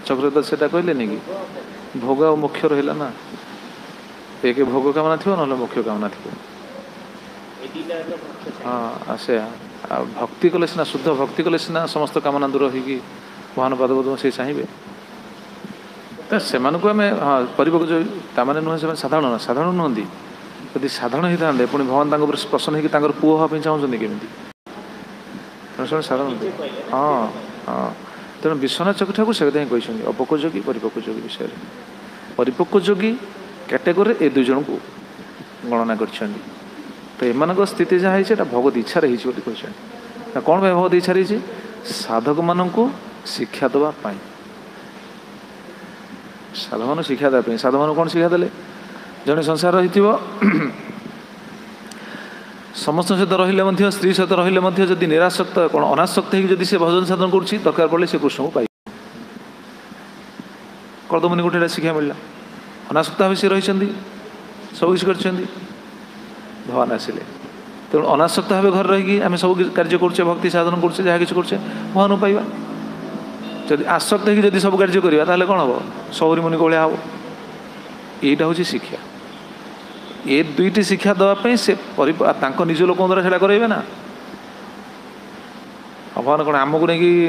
चक्र से कहले कि भोग और मोक्ष रहा ना एक भोग कामना थी ना मोक्ष कामना थी हाँ से भक्ति कले सीना शुद्ध भक्ति कले सीना समस्त कामना दूर हो भगवान पदपद्म से चाहिए तो से आम हाँ परिपक्व जो ताने नुहे से साधारण साधारण नुहति यदि साधारण होता है पुणी भगवान प्रसन्न होकर पुओ हाँपी चाहते केमी तेणु साधारण हाँ हाँ तेणु विश्वनाथ चक्र ठाकुर से कथा कहते अपक्व जोगी परिपक्व जोगी विषय परिपक्व जोगी कैटेगोरी ए दुई जन को गणना कर तो एम स्थिति जहाँ है भगवत इच्छा रही कहते कौन भगवत इच्छा रही साधक मान शिक्षा देवाई साधक मान शिक्षा देवाई साधक मान कौन शिक्षा देले जड़े संसार रही समस्त सहित रही स्त्री सहित रही जदि निराशक्त कौन अनासक्त होगी से भजन साधन कर दरकार पड़े से कृष्ण को पाई कर्दमुनि गोटे शिक्षा मिलला अनासक्त भाव सी रही सबकि कर भगवान आसिले तेणु अनासक्त भाव घर रही आम सब कार्य करुचे भक्ति साधन करुचे जहाँ किसी करुचे भगवान पाइबा जदि आसक्त होगी सब कार्य करवा ताहले कौन हम सौरी मुनि भाया हम यहीटा हूँ शिक्षा ये दुईटी शिक्षा देवाई से निज लोक द्वारा से करेंगे ना भगवान कौन आमको नहीं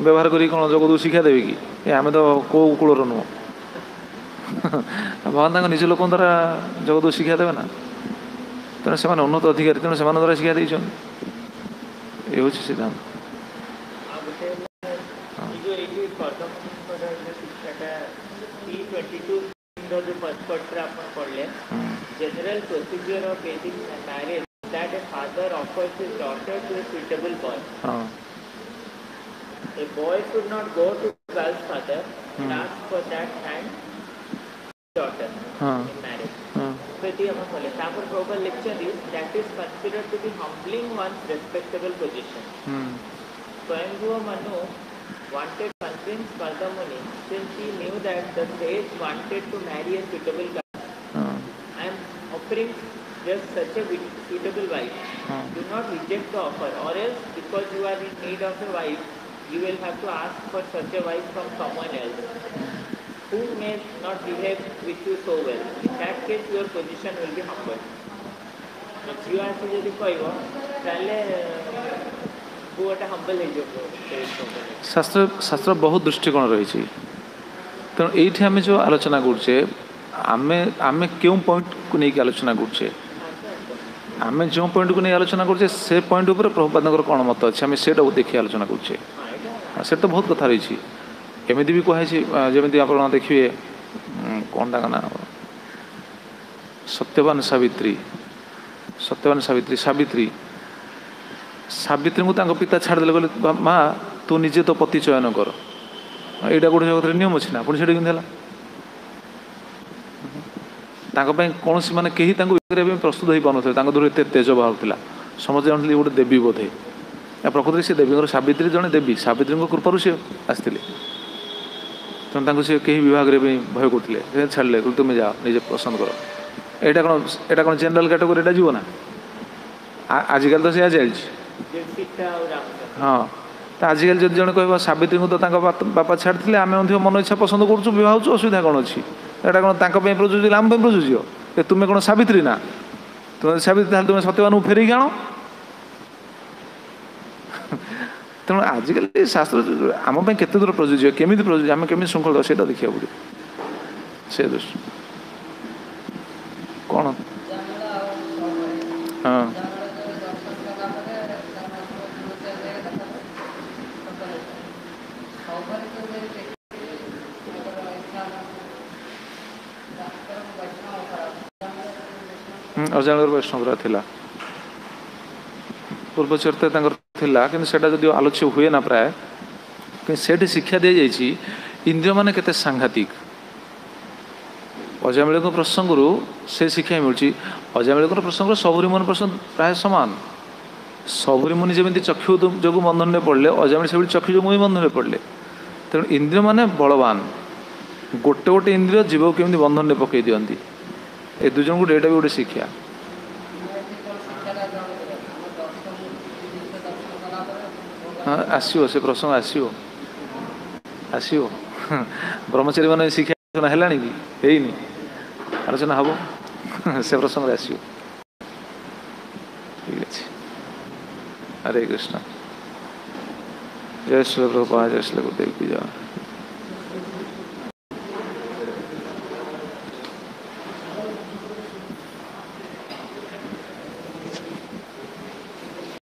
व्यवहार कर जगत शिक्षा देवे कि आम तो कौ कूलर नुह भगवान निज लोक द्वारा जगत शिक्षा देवे ना तेणु से उन्नत अधिकारी तेणु से द्वारा शिक्षा देते ये हूँ सिद्धांत General procedure of getting married that a father offers his daughter to a suitable boy. A boy should not go to girl's father and ask for that hand daughter in marriage. So the proper lecture is that is considered to be humbling one's respectable position. Swayambhuva Manu wanted to convince Kardamuni since he knew that the sage wanted to marry a suitable girl. I am offering just such a suitable wife. Do not reject the offer, or else because you are in need of a wife, you will have to ask for such a wife from someone else who may not behave with you so well. In that case, your position will be humbled. If you are to शास्त्र शास्त्र बहुत दृष्टिकोण रही तेणु ये आम जो आलोचना करुचे आमे आमे क्यों पॉइंट को लेकिन आलोचना करुचे आमे जो पॉइंट को नहीं आलोचना करुचे से पॉइंट उपर प्रभुपाद कौन मत अच्छे आम से देखिए आलोचना करुचे से तो बहुत कथा रही एमती भी कहुई जमी आप देखिए कौन ना सत्यवान सावित्री सावित्री को पिता छाड़देले कहले माँ तू निजे तो पति चयन कर एटा गोटे जगत नियम अच्छी ना पुणी से कौन मैंने कहीं प्रस्तुत हो पारे दूर एत तेज बाहर समझ जानते गोटे देवी बोधे प्रकृति से देवी सावित्री जड़े देवी सावित्री कृपार सी आसते तेणु सी कहीं विभाग में भय करते छाड़े तुम्हें जाओ निजे पसंद कर एटा कौन जेनराल कैटेगोरी एटा जीव ना आजिकल तो से चलती हाँ तो आजिकल जब जन कह सावित्री को तो बापा छाड़ी आम मन इच्छा पसंद करूँ बहुत असुविधा कौन अच्छी एटा कौन प्रयोज्य आम प्रयोज्य तुम्हें कौन सावित्री ना तुम सावित्री तुम्हें सत्यवान को फेरिक आण तेणु आजिकल शास्त्र आम केते दूर प्रयोज्य केमी प्रयोज्य आम केमी श्रृंखल से देखा पड़े से दृष्टि कौन हाँ अजाण वैष्णव थिला पूर्व चरित्र थिला कि जदि आलोच्य हुए ना प्राय कि सेठी शिक्षा दी जाइए इंद्रिय माने केते सांघातिक अजामिल प्रसंग से शिक्षा मिलूँ अजामिल प्रसंग सबरी मुनि प्रसंग प्राय सामान सबरी मुनि जमी चक्षु जो बंधन में पड़े अजामिल से चक्षु जो भी बंधन में पड़े तेणु इंद्रिय माने बलवान गोटे गोटे इंद्रिय जीव को केमी बंधन में पकई दिखती ए दुज को एटा भी गोटे शिक्षा हाँ आसो से प्रसंग आसो ब्रह्मचारी मान शिक्षा आलोचना है कि आलोचना हम से प्रसंग आसो ठीक है। हरे कृष्ण जय श्री प्रभुपाद जय श्री गुरुदेव की जय।